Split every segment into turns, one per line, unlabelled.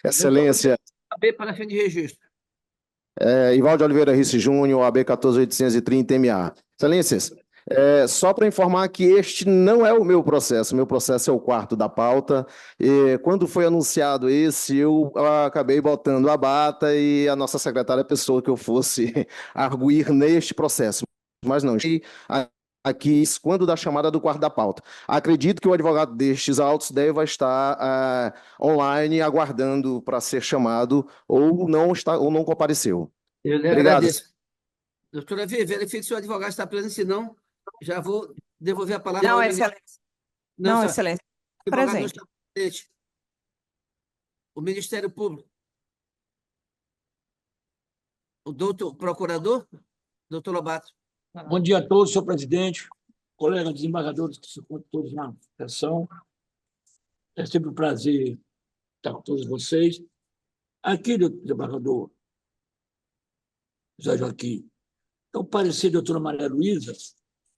Excelência,
AB para fim de registro.
Ivaldo Oliveira Risse Júnior, AB 14830 MA. Excelências, só para informar que este não é o meu processo é o quarto da pauta. Quando foi anunciado esse, eu acabei botando a bata e a nossa secretária pensou que eu fosse arguir neste processo, mas não. Aqui, quando da chamada do quarto da pauta. Acredito que o advogado destes autos deva estar online aguardando para ser chamado ou não está ou não compareceu.
Eu lhe
Obrigado.
agradeço. Doutora Vi, verifique se o advogado está presente, senão já vou devolver a palavra ao
Não,
eminente.
excelência.
Não,
Não,
senhora,
excelência.
o advogado não
Presente.
está presente. O Ministério Público. O doutor procurador, doutor Lobato.
Bom dia a todos, senhor presidente, colegas desembargadores que se encontram todos na sessão. É sempre um prazer estar com todos vocês. Aqui, desembargador José Joaquim, é o parecer da doutora Maria Luísa,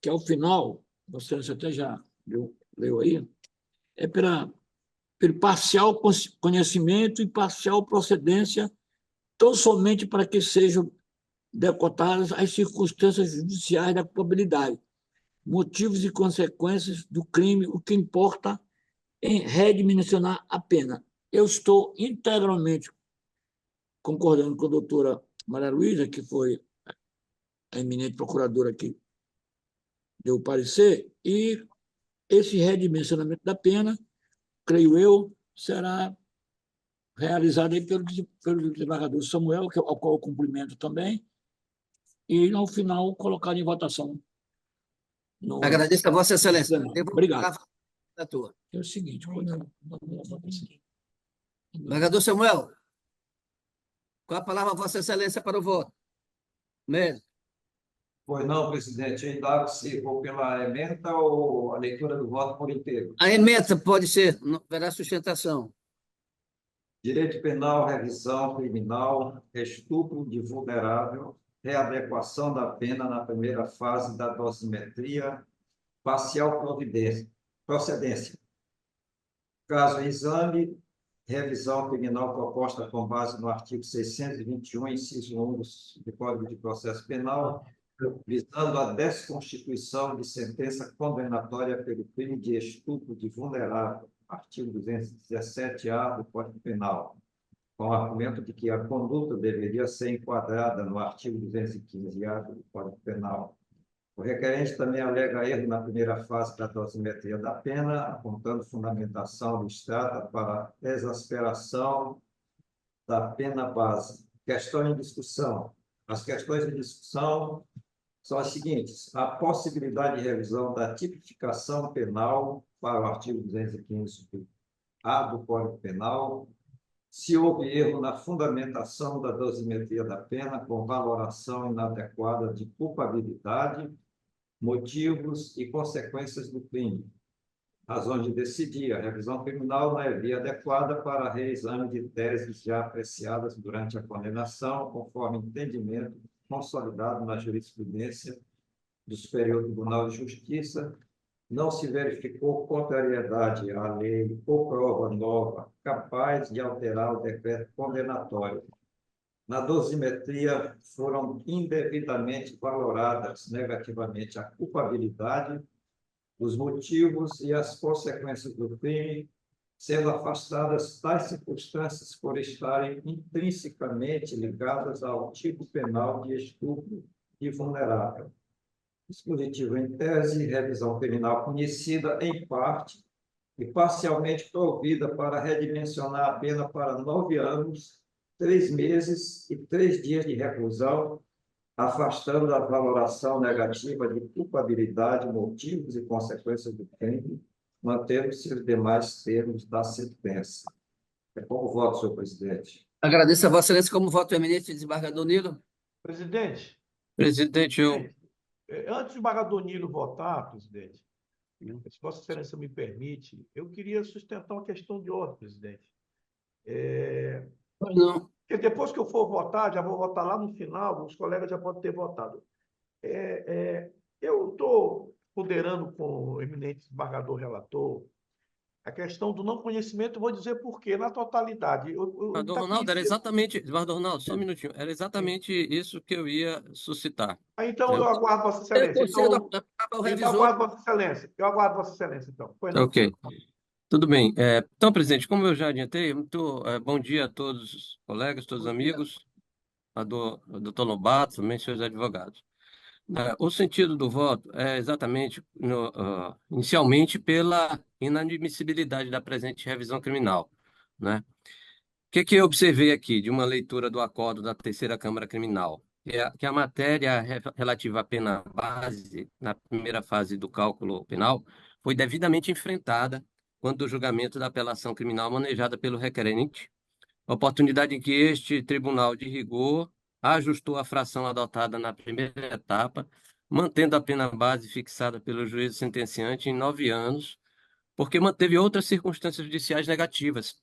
que ao final, você até já leu aí, é pelo parcial conhecimento e parcial procedência, tão somente para que sejam decotadas as circunstâncias judiciais da culpabilidade, motivos e consequências do crime, o que importa em redimensionar a pena. Eu estou integralmente concordando com a doutora Maria Luísa, que foi a eminente procuradora que deu o parecer, e esse redimensionamento da pena, creio eu, será realizado aí pelo desembargador Samuel, ao qual eu cumprimento também, e, no final, colocado em votação.
Agradeço a Vossa Excelência.
Obrigado.
Da tua.
É o seguinte,
Desembargador Samuel, qual a palavra a Vossa Excelência para o voto? Mesmo.
Pois não, presidente, ainda se for pela ementa ou a leitura do voto por inteiro.
A ementa pode ser, não haverá sustentação.
Direito penal, revisão criminal, estupro de vulnerável, readequação da pena na primeira fase da dosimetria, parcial procedência. Caso exame, revisão criminal proposta com base no artigo 621, inciso 1 do Código de Processo Penal, visando a desconstituição de sentença condenatória pelo crime de estupro de vulnerável, artigo 217-A do Código Penal, com o argumento de que a conduta deveria ser enquadrada no artigo 215-A do Código Penal. O requerente também alega erro na primeira fase da dosimetria da pena, apontando fundamentação do Estado para exasperação da pena base. Questão em discussão. As questões em discussão são as seguintes: a possibilidade de revisão da tipificação penal para o artigo 215-A do Código Penal, se houve erro na fundamentação da dosimetria da pena com valoração inadequada de culpabilidade, motivos e consequências do crime. Razões de decidir. A revisão criminal não é via adequada para reexame de teses já apreciadas durante a condenação, conforme entendimento consolidado na jurisprudência do Superior Tribunal de Justiça. Não se verificou contrariedade à lei ou prova nova capaz de alterar o decreto condenatório. Na dosimetria, foram indevidamente valoradas negativamente a culpabilidade, os motivos e as consequências do crime, sendo afastadas tais circunstâncias por estarem intrinsecamente ligadas ao tipo penal de estupro e vulnerável. Dispositivo em tese, revisão criminal conhecida em parte e parcialmente provida para redimensionar a pena para 9 anos, 3 meses e 3 dias de reclusão, afastando a valoração negativa de culpabilidade, motivos e consequências do crime, mantendo-se os demais termos da sentença. É como voto, senhor presidente.
Agradeço a Vossa Excelência como voto eminente, desembargador Nilo.
Presidente,
Presidente,
antes do desembargador Nilo votar, presidente, se Vossa Excelência me permite, eu queria sustentar uma questão de ordem, presidente.
Não.
Porque depois que eu for votar, já vou votar lá no final, os colegas já podem ter votado. Eu estou ponderando com o eminente desembargador relator A questão do não conhecimento, eu vou dizer por quê, na totalidade.
Eduardo
Tá
Ronaldo, era
conhecido.
exatamente, Eduardo Ronaldo, só um minutinho, era exatamente isso que eu ia suscitar.
Então,
Né?
eu aguardo Vossa Excelência.
Conselho
Então,
da o
eu
revisor.
aguardo Vossa Excelência. Eu aguardo Vossa Excelência, então. Pois não.
Ok, tudo bem. Então, presidente, como eu já adiantei, bom dia a todos os colegas, todos os amigos, ao doutor Lobato, também senhores advogados. O sentido do voto é exatamente, inicialmente, pela inadmissibilidade da presente revisão criminal, né? O que eu observei aqui de uma leitura do acordo da Terceira Câmara Criminal? Que a matéria relativa à pena base, na primeira fase do cálculo penal, foi devidamente enfrentada quando o julgamento da apelação criminal manejada pelo requerente, oportunidade em que este tribunal de rigor ajustou a fração adotada na primeira etapa, mantendo a pena base fixada pelo juízo sentenciante em 9 anos, porque manteve outras circunstâncias judiciais negativas,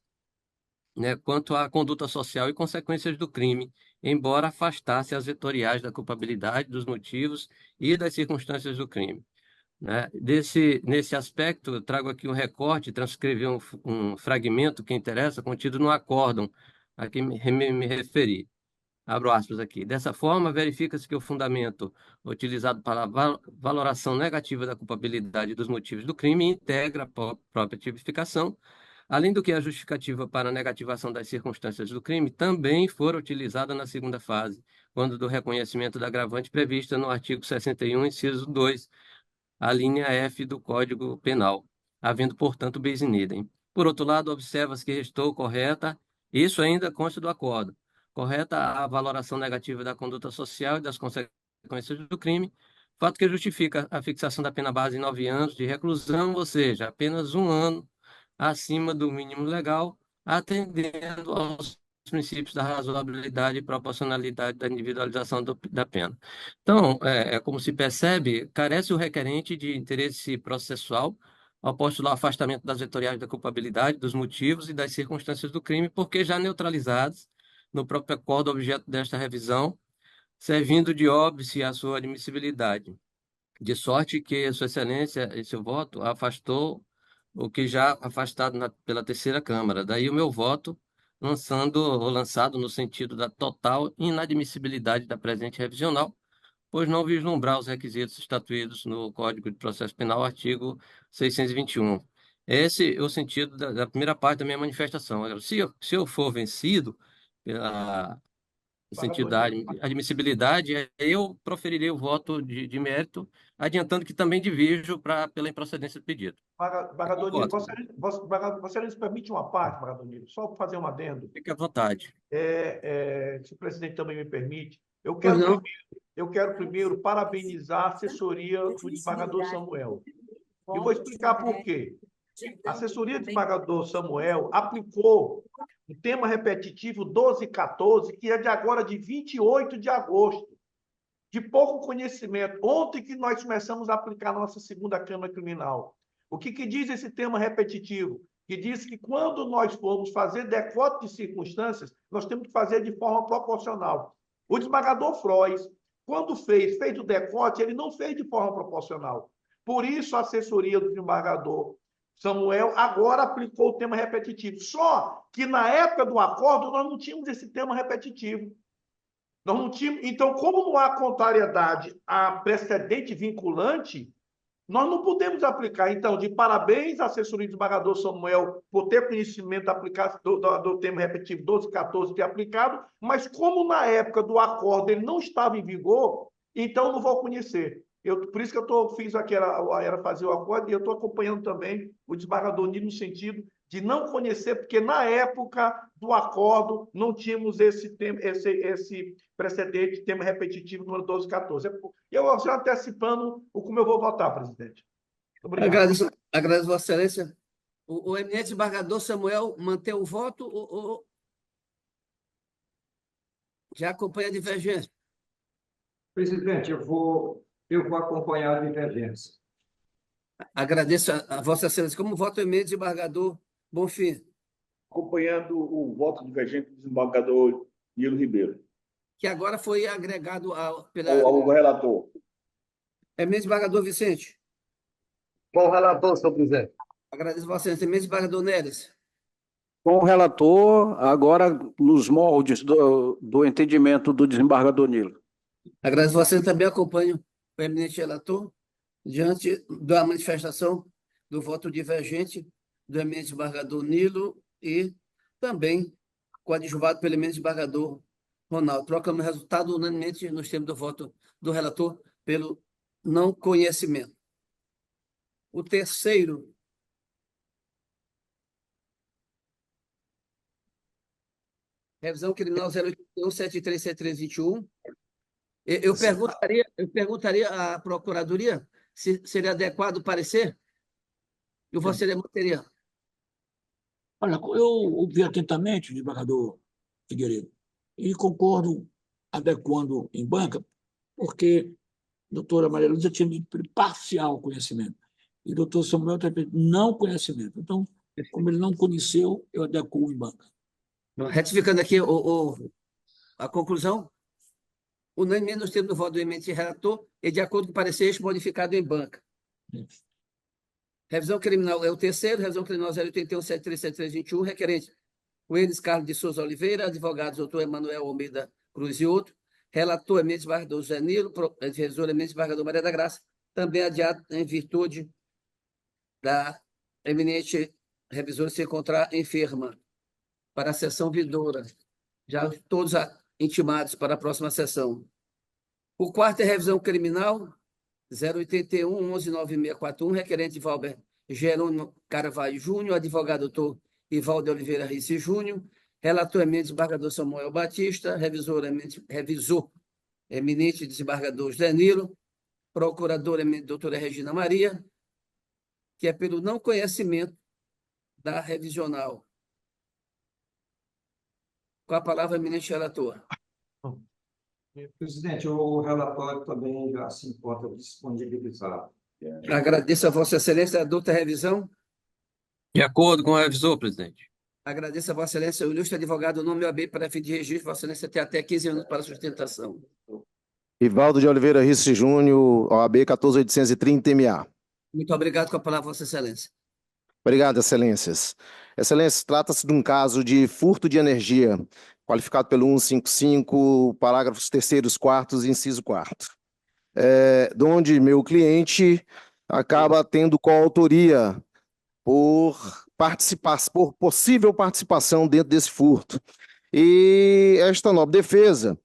né, quanto à conduta social e consequências do crime, embora afastasse as vetoriais da culpabilidade, dos motivos e das circunstâncias do crime. Né? Nesse aspecto, eu trago aqui um recorte, transcrevi um fragmento que interessa, contido no acórdão a que me referi. Abro aspas aqui. Dessa forma, verifica-se que o fundamento utilizado para a valoração negativa da culpabilidade e dos motivos do crime integra a própria tipificação, além do que a justificativa para a negativação das circunstâncias do crime também for utilizada na segunda fase, quando do reconhecimento da agravante prevista no artigo 61, inciso 2, a linha F do Código Penal, havendo, portanto, bis in idem. Por outro lado, observa-se que restou correta, isso ainda consta do acordo, correta a valoração negativa da conduta social e das consequências do crime, fato que justifica a fixação da pena base em 9 anos de reclusão, ou seja, apenas 1 ano acima do mínimo legal, atendendo aos princípios da razoabilidade e proporcionalidade da individualização da pena. Então, como se percebe, carece o requerente de interesse processual ao postular o afastamento das vetoriais da culpabilidade, dos motivos e das circunstâncias do crime, porque já neutralizados no próprio acordo objeto desta revisão, servindo de óbice à sua admissibilidade. De sorte que Sua Excelência, em seu voto, afastou o que já afastado pela terceira Câmara. Daí o meu voto lançado no sentido da total inadmissibilidade da presente revisional, pois não vislumbrar os requisitos estatuídos no Código de Processo Penal, artigo 621. Esse é o sentido da primeira parte da minha manifestação. Agora, se eu for vencido pela no sentido da admissibilidade, eu proferirei o voto de mérito, adiantando que também divirjo pela improcedência do pedido.
Bagadonilo, Vossa Excelência permite uma parte, Bagadonilo, só para fazer um adendo.
Fique à vontade.
Se o presidente também me permite, eu
Pois não.
quero primeiro parabenizar a assessoria do desembargador Samuel. E vou explicar por quê. A assessoria do desembargador Samuel aplicou o tema repetitivo 1214, que é de agora, de 28 de agosto, de pouco conhecimento. Ontem que nós começamos a aplicar a nossa segunda Câmara Criminal. O que diz esse tema repetitivo? Que diz que quando nós formos fazer decote de circunstâncias, nós temos que fazer de forma proporcional. O desembargador Frois, quando fez o decote, ele não fez de forma proporcional. Por isso, a assessoria do desembargador Samuel agora aplicou o tema repetitivo. Só que na época do acordo nós não tínhamos esse tema repetitivo. Nós não tínhamos. Então, como não há contrariedade a precedente vinculante, nós não podemos aplicar. Então, de parabéns à assessoria do desembargador Samuel por ter conhecimento do tema repetitivo 1214 ter aplicado, mas como na época do acordo ele não estava em vigor, então não vou conhecer. Por isso que eu fiz aqui, era fazer o acordo, e eu estou acompanhando também o desembargador Nilo no sentido de não conhecer, porque na época do acordo não tínhamos esse precedente, tema repetitivo número 1214. Eu estou antecipando como eu vou votar, presidente. Obrigado.
Agradeço, Vossa Excelência. O eminente desembargador Samuel mantém o voto ou já acompanha a divergência?
Presidente, eu vou acompanhar a divergência.
Agradeço a Vossa Excelência. Como voto o eminente desembargador Bonfim?
Acompanhando o voto divergente do desembargador Nilo Ribeiro.
Que agora foi agregado ao
relator.
eminente desembargador Vicente.
Com o relator, senhor presidente. Agradeço Vossa Excelência. Desembargador Neres.
Com o relator, agora nos moldes do entendimento do desembargador Nilo.
Agradeço Vossa Excelência. Também acompanho o eminente relator diante da manifestação do voto divergente do eminente desembargador Nilo e também coadjuvado pelo eminente desembargador Ronaldo. Trocamos o resultado unanimemente nos termos do voto do relator pelo não conhecimento. O terceiro revisão criminal 081737321. Eu perguntaria à Procuradoria se seria adequado o parecer e o Vossa Excelência manteria.
Olha, eu ouvi atentamente o desembargador Figueiredo e concordo adequando em banca, porque a doutora Maria Luísa tinha dito parcial conhecimento e o doutor Samuel tem dito não conhecimento. Então, como ele não conheceu, eu adequo em banca.
Retificando aqui a conclusão, unanimemente nos termos do voto do eminente relator e de acordo com o parecer este modificado em banca. Revisão criminal é o terceiro, revisão criminal 081737321, requerente o Enes Carlos de Souza Oliveira, advogados doutor Emanuel Almeida Cruz e outro, relator eminente desembargador José Nilo, revisor eminente desembargador Maria da Graça, também adiado em virtude da eminente revisora se encontrar enferma para a sessão vindoura, já todos intimados para a próxima sessão. O quarto é revisão criminal 081-119641, requerente Valber Jerônimo Carvalho Júnior, advogado doutor Ivaldo Oliveira Risse Júnior, relator eminente desembargador Samuel Batista, revisor eminente desembargador José Nilo, procuradora eminente doutora Regina Maria, que é pelo não conhecimento da revisional. Com a palavra, eminente relator.
Presidente, o relatório também já se encontra disponibilizado.
Agradeço a Vossa Excelência a douta revisão.
De acordo com o revisor, presidente.
Agradeço a Vossa Excelência o ilustre advogado, o nome OAB para fim de registro. Vossa Excelência tem até 15 minutos para sustentação.
Ivaldo de Oliveira Risse Júnior, OAB 14830-MA.
Muito obrigado. Com a palavra, Vossa Excelência.
Obrigado, Excelências. Excelências, trata-se de um caso de furto de energia, qualificado pelo 155, parágrafos 3º, 4º, inciso 4º. Onde meu cliente acaba tendo coautoria por possível participação dentro desse furto. E esta nobre defesa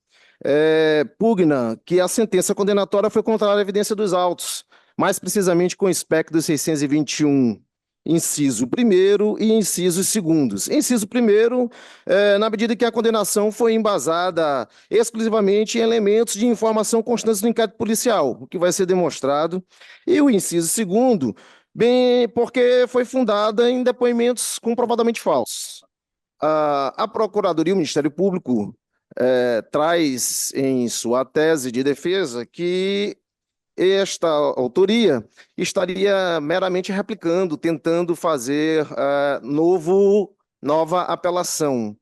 pugna que a sentença condenatória foi contrária à evidência dos autos, mais precisamente com o SPEC dos 621, inciso 1º e incisos 2º. Inciso 1º, na medida que a condenação foi embasada exclusivamente em elementos de informação constantes do inquérito policial, o que vai ser demonstrado, e o inciso 2º, bem, porque foi fundada em depoimentos comprovadamente falsos. A Procuradoria e o Ministério Público traz em sua tese de defesa que esta autoria estaria meramente replicando, tentando fazer nova apelação.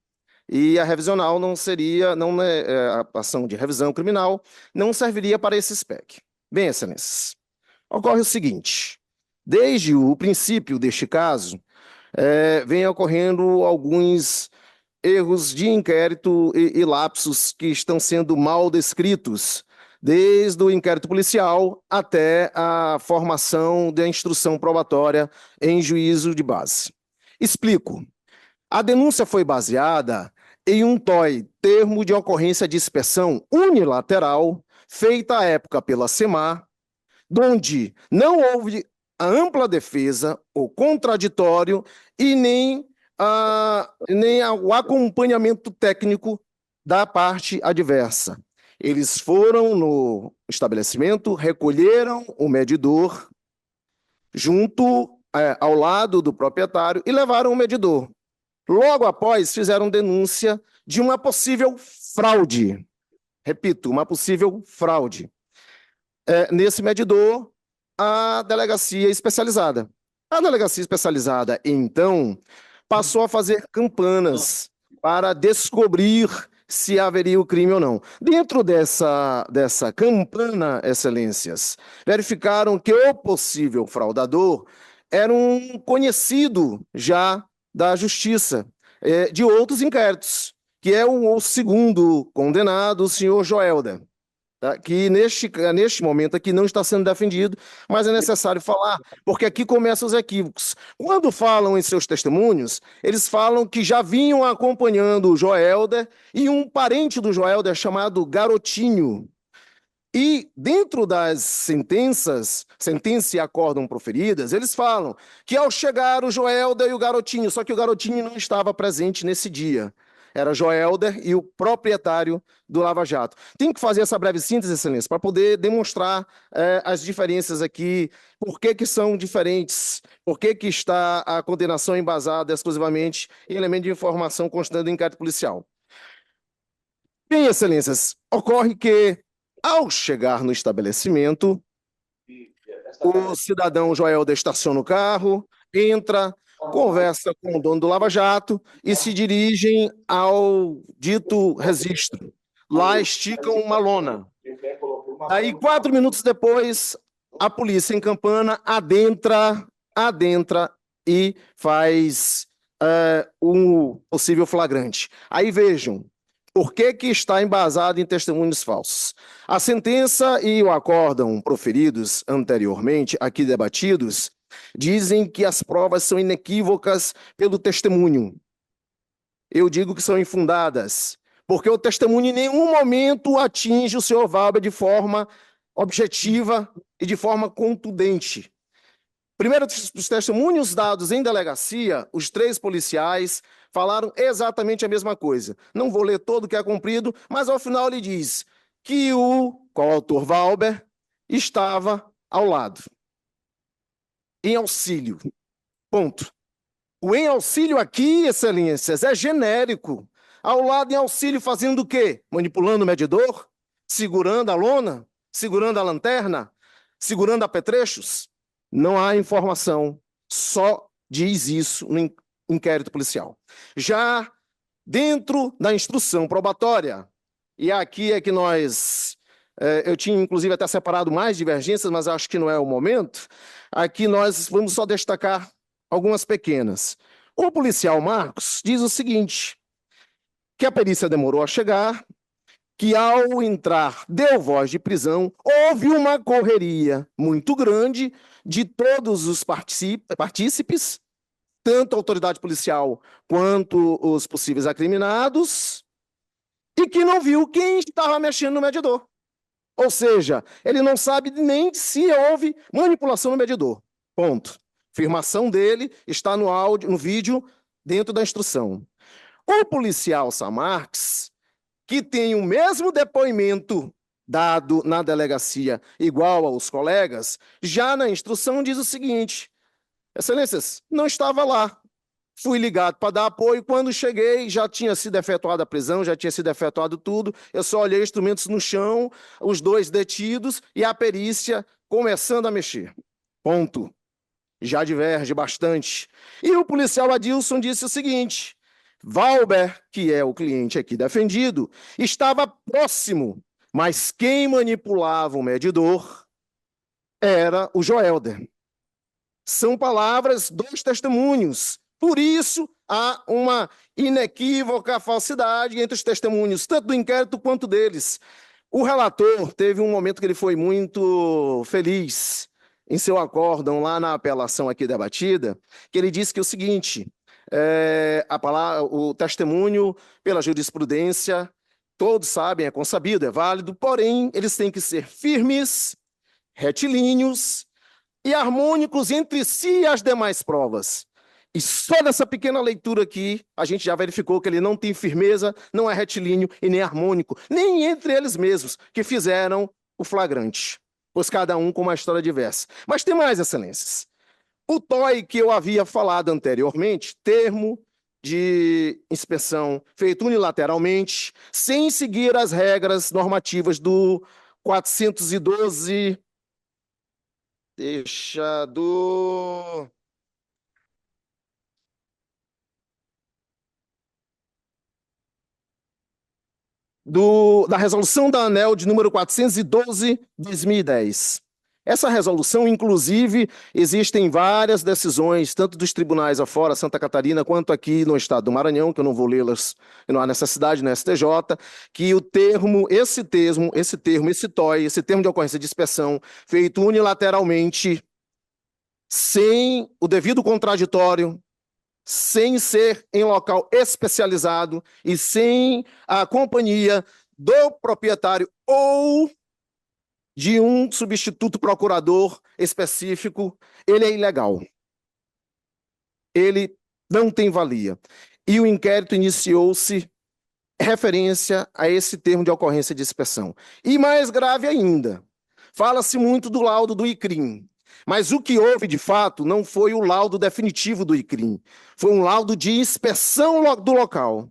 E a revisional não seria, a ação de revisão criminal não serviria para esse SPEC. Bem, Excelências, ocorre o seguinte: desde o princípio deste caso, vem ocorrendo alguns erros de inquérito e lapsos que estão sendo mal descritos, desde o inquérito policial até a formação da instrução probatória em juízo de base. Explico. A denúncia foi baseada em um TOI, termo de ocorrência de inspeção unilateral, feita à época pela SEMAR, onde não houve a ampla defesa, o contraditório e nem o acompanhamento técnico da parte adversa. Eles foram no estabelecimento, recolheram o medidor ao lado do proprietário e levaram o medidor. Logo após, fizeram denúncia de uma possível fraude. Repito, uma possível fraude. Nesse medidor, a delegacia especializada. A delegacia especializada, então, passou a fazer campanas para descobrir se haveria o crime ou não. Dentro dessa campana, Excelências, verificaram que o possível fraudador era um conhecido já da Justiça, de outros inquéritos, que é o segundo condenado, o senhor Joelder, tá? Que neste momento aqui não está sendo defendido, mas é necessário falar, porque aqui começam os equívocos. Quando falam em seus testemunhos, eles falam que já vinham acompanhando o Joelder e um parente do Joelder chamado Garotinho. E dentro das sentença e acórdão proferidas, eles falam que ao chegar o Joelder e o Garotinho, só que o Garotinho não estava presente nesse dia. Era Joelder e o proprietário do Lava Jato. Tem que fazer essa breve síntese, Excelência, para poder demonstrar as diferenças aqui, por que são diferentes, por que está a condenação embasada exclusivamente em elemento de informação constante do inquérito policial. Bem, Excelências, ocorre que, ao chegar no estabelecimento, o cidadão Joelder estaciona o carro, entra, conversa com o dono do Lava Jato e se dirigem ao dito registro. Lá esticam uma lona. Aí, 4 minutos depois, a polícia em Campana adentra e faz um possível flagrante. Aí vejam, por que está embasado em testemunhos falsos? A sentença e o acórdão proferidos anteriormente, aqui debatidos, dizem que as provas são inequívocas pelo testemunho. Eu digo que são infundadas, porque o testemunho em nenhum momento atinge o senhor Valber de forma objetiva e de forma contundente. Primeiro, os testemunhos dados em delegacia, os 3 policiais falaram exatamente a mesma coisa. Não vou ler todo o que é cumprido, mas ao final ele diz que o coautor Valber estava ao lado, em auxílio. Ponto. O em auxílio aqui, Excelências, é genérico. Ao lado em auxílio fazendo o quê? Manipulando o medidor? Segurando a lona? Segurando a lanterna? Segurando apetrechos? Não há informação, só diz isso no inquérito policial. Já dentro da instrução probatória, e aqui é que eu tinha inclusive até separado mais divergências, mas acho que não é o momento, aqui nós vamos só destacar algumas pequenas. O policial Marcos diz o seguinte, que a perícia demorou a chegar, que ao entrar deu voz de prisão, houve uma correria muito grande de todos os partícipes, tanto a autoridade policial quanto os possíveis acriminados, e que não viu quem estava mexendo no medidor. Ou seja, ele não sabe nem se houve manipulação no medidor. Ponto. Afirmação dele está no áudio, no vídeo, dentro da instrução. O policial Samarques, que tem o mesmo depoimento dado na delegacia igual aos colegas, já na instrução diz o seguinte, Excelências, não estava lá, fui ligado para dar apoio, quando cheguei já tinha sido efetuada a prisão, já tinha sido efetuado tudo, eu só olhei instrumentos no chão, os 2 detidos e a perícia começando a mexer. Ponto. Já diverge bastante. E o policial Adilson disse o seguinte, Valber, que é o cliente aqui defendido, estava próximo, mas quem manipulava o medidor era o Joelder. São palavras dos testemunhos. Por isso, há uma inequívoca falsidade entre os testemunhos, tanto do inquérito quanto deles. O relator teve um momento que ele foi muito feliz em seu acórdão lá na apelação aqui debatida, que ele disse que é o seguinte, o testemunho pela jurisprudência, todos sabem, é consabido, é válido, porém, eles têm que ser firmes, retilíneos e harmônicos entre si e as demais provas. E só nessa pequena leitura aqui, a gente já verificou que ele não tem firmeza, não é retilíneo e nem harmônico, nem entre eles mesmos, que fizeram o flagrante, pois cada um com uma história diversa. Mas tem mais, Excelências. O TOI que eu havia falado anteriormente, termo de inspeção feito unilateralmente, sem seguir as regras normativas do 412, da resolução da ANEEL de número 412, 2010. Essa resolução, inclusive, existem várias decisões, tanto dos tribunais afora, Santa Catarina, quanto aqui no estado do Maranhão, que eu não vou lê-las, não há necessidade no STJ, que esse TOI, esse termo de ocorrência de inspeção, feito unilateralmente, sem o devido contraditório, sem ser em local especializado e sem a companhia do proprietário ou de um substituto procurador específico, ele é ilegal. Ele não tem valia. E o inquérito iniciou-se referência a esse termo de ocorrência de inspeção. E mais grave ainda, fala-se muito do laudo do ICRIM, mas o que houve de fato não foi o laudo definitivo do ICRIM, foi um laudo de inspeção do local,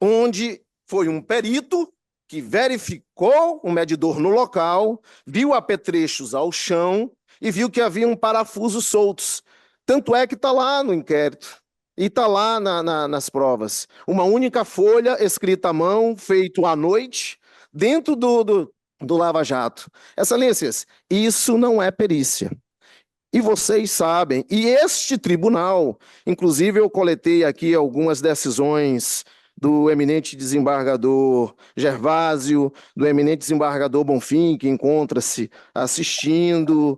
onde foi um perito que verificou o medidor no local, viu apetrechos ao chão e viu que havia parafusos soltos. Tanto é que está lá no inquérito e está lá nas provas. Uma única folha escrita à mão, feito à noite, dentro do Lava Jato. Excelências, isso não é perícia. E vocês sabem, e este tribunal, inclusive eu coletei aqui algumas decisões do eminente desembargador Gervásio, do eminente desembargador Bonfim, que encontra-se assistindo,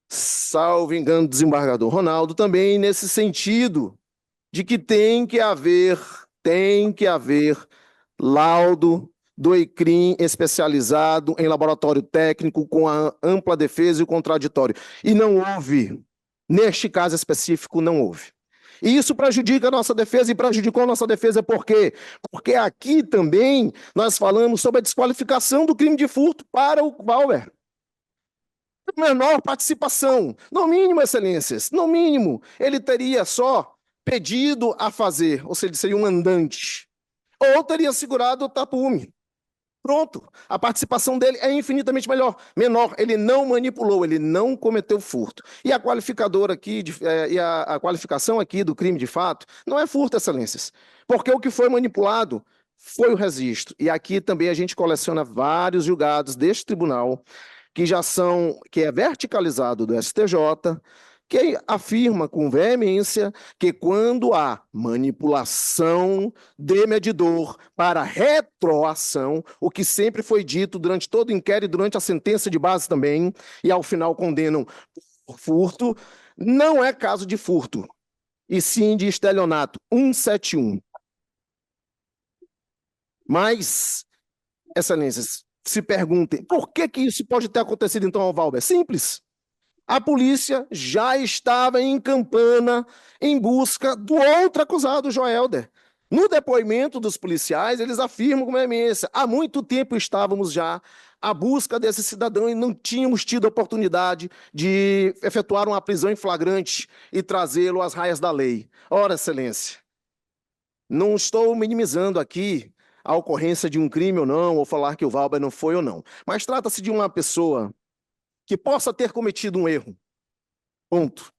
salvo engano, desembargador Ronaldo, também nesse sentido de que tem que haver laudo do ICRIM especializado em laboratório técnico com a ampla defesa e o contraditório. E não houve, neste caso específico, não houve. E isso prejudica a nossa defesa, e prejudicou a nossa defesa por quê? Porque aqui também nós falamos sobre a desqualificação do crime de furto para o Valber. Menor participação, no mínimo, excelências, no mínimo, ele teria só pedido a fazer, ou seja, ele seria um mandante, ou teria segurado o tapume. Pronto, a participação dele é infinitamente menor, ele não manipulou, ele não cometeu furto. E a qualificadora aqui, a qualificação aqui do crime de fato, não é furto, excelências, porque o que foi manipulado foi o registro. E aqui também a gente coleciona vários julgados deste tribunal, que é verticalizado do STJ, que afirma com veemência que quando há manipulação de medidor para retroação, o que sempre foi dito durante todo o inquérito, durante a sentença de base também, e ao final condenam por furto, não é caso de furto, e sim de estelionato, 171. Mas, excelências, se perguntem, por que isso pode ter acontecido então ao Valber? Simples. A polícia já estava em Campana em busca do outro acusado, Joelder. No depoimento dos policiais, eles afirmam com veemência, há muito tempo estávamos já à busca desse cidadão e não tínhamos tido a oportunidade de efetuar uma prisão em flagrante e trazê-lo às raias da lei. Ora, excelência, não estou minimizando aqui a ocorrência de um crime ou não, ou falar que o Valber não foi ou não, mas trata-se de uma pessoa que possa ter cometido um erro, ponto.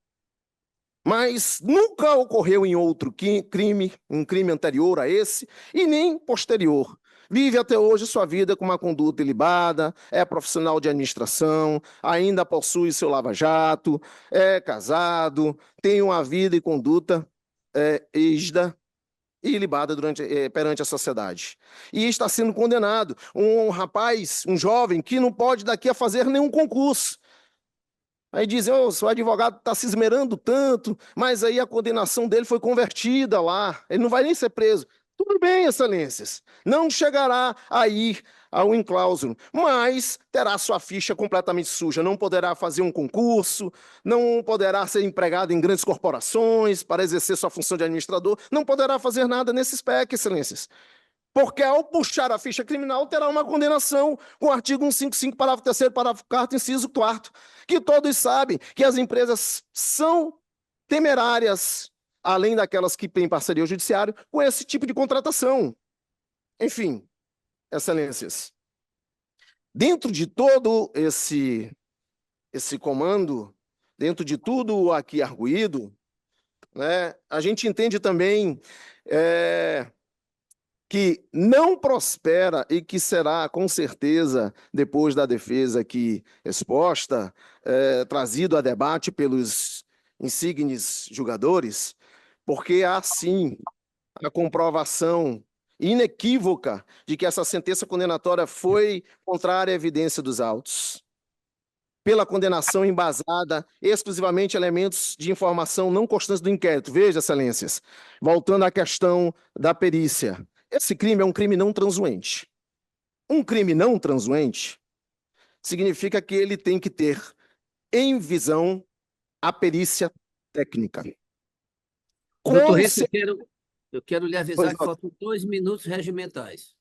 Mas nunca ocorreu em outro crime, um crime anterior a esse, e nem posterior. Vive até hoje sua vida com uma conduta ilibada, é profissional de administração, ainda possui seu lava-jato, é casado, tem uma vida e conduta rígida e ilibada perante a sociedade. E está sendo condenado. Um rapaz, um jovem, que não pode daqui a fazer nenhum concurso. Aí dizem, seu advogado está se esmerando tanto, mas aí a condenação dele foi convertida lá, ele não vai nem ser preso. Tudo bem, excelências, não chegará a ir ao inclauso, mas terá sua ficha completamente suja, não poderá fazer um concurso, não poderá ser empregado em grandes corporações para exercer sua função de administrador, não poderá fazer nada nesse SPEC, excelências. Porque ao puxar a ficha criminal, terá uma condenação com o artigo 155, parágrafo 3º, parágrafo 4º, inciso 4º, que todos sabem que as empresas são temerárias, além daquelas que têm parceria ao judiciário, com esse tipo de contratação. Enfim, excelências, dentro de todo esse comando, dentro de tudo aqui arguído, né, a gente entende também que não prospera e que será, com certeza, depois da defesa aqui exposta, trazido a debate pelos insígnes julgadores, porque há, sim, a comprovação inequívoca de que essa sentença condenatória foi contrária à evidência dos autos, pela condenação embasada exclusivamente em elementos de informação não constantes do inquérito. Veja, excelências, voltando à questão da perícia. Esse crime é um crime não transuente. Um crime não transuente significa que ele tem que ter em visão a perícia técnica.
Doutor
Com
Reis,
ce-
eu quero lhe
Pois
avisar que
não.
faltam 2 minutos regimentais.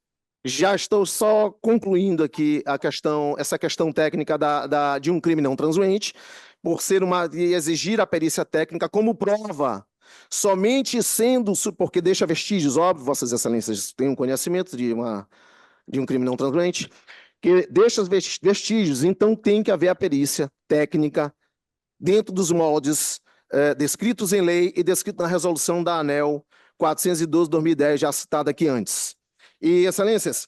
Já estou só concluindo aqui essa questão técnica de um crime não transuente, por ser de exigir a perícia técnica como prova, somente sendo, porque deixa vestígios, óbvio, Vossas Excelências têm um conhecimento de um crime não transuente, que deixa vestígios, então tem que haver a perícia técnica dentro dos moldes descritos em lei e descritos na resolução da ANEEL 412/2010, já citada aqui antes. E, excelências,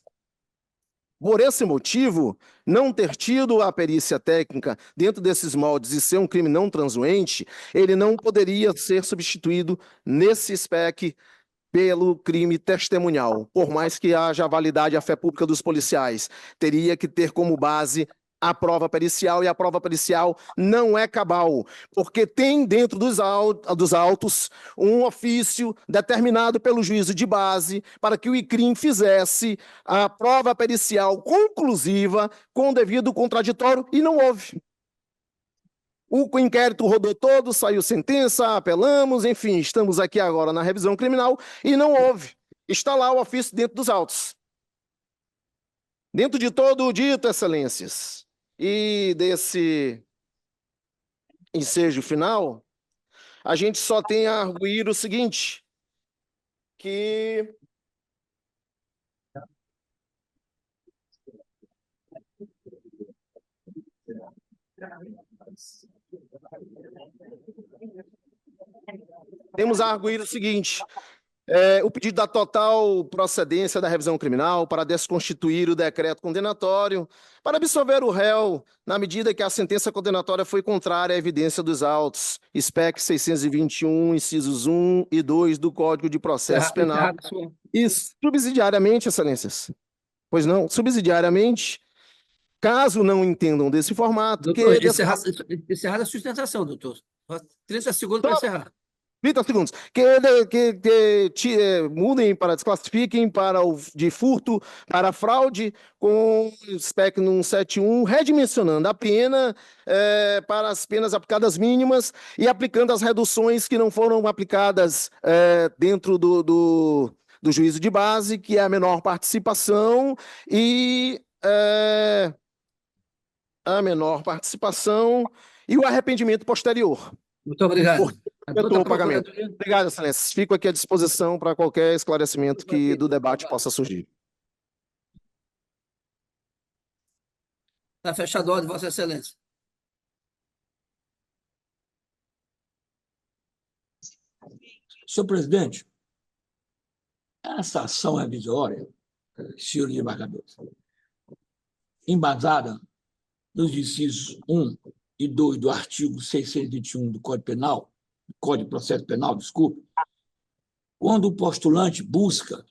por esse motivo, não ter tido a perícia técnica dentro desses moldes e ser um crime não transuente, ele não poderia ser substituído nesse SPEC pelo crime testemunhal, por mais que haja validade à fé pública dos policiais. Teria que ter como base a prova pericial, e a prova pericial não é cabal, porque tem dentro dos autos um ofício determinado pelo juízo de base para que o ICRIM fizesse a prova pericial conclusiva com devido contraditório, e não houve. O inquérito rodou todo, saiu sentença, apelamos, enfim, estamos aqui agora na revisão criminal e não houve. Está lá o ofício dentro dos autos. Dentro de todo o dito, excelências, e desse ensejo final, a gente só tem a arguir o seguinte, que temos a arguir o seguinte: o pedido da total procedência da revisão criminal para desconstituir o decreto condenatório, para absolver o réu, na medida que a sentença condenatória foi contrária à evidência dos autos, SPEC 621, incisos 1 e 2 do Código de Processo Penal. E subsidiariamente, excelências, pois não, subsidiariamente, caso não entendam desse formato,
Doutor, encerrada a sustentação, doutor. 30 segundos para encerrar.
30 segundos. Mudem para, desclassifiquem para de furto para fraude com SPEC 171, redimensionando a pena para as penas aplicadas mínimas e aplicando as reduções que não foram aplicadas dentro do juízo de base, que é a menor participação e o arrependimento posterior.
Muito obrigado.
O pagamento. Obrigado, excelência. Fico aqui à disposição para qualquer esclarecimento que do debate possa surgir.
Está fechado a ordem, Vossa Excelência.
Senhor presidente, essa ação revisória, senhor desembargador, embasada nos incisos 1 e 2 do artigo 621 do Código Penal, Código de Processo Penal, desculpe, quando o postulante busca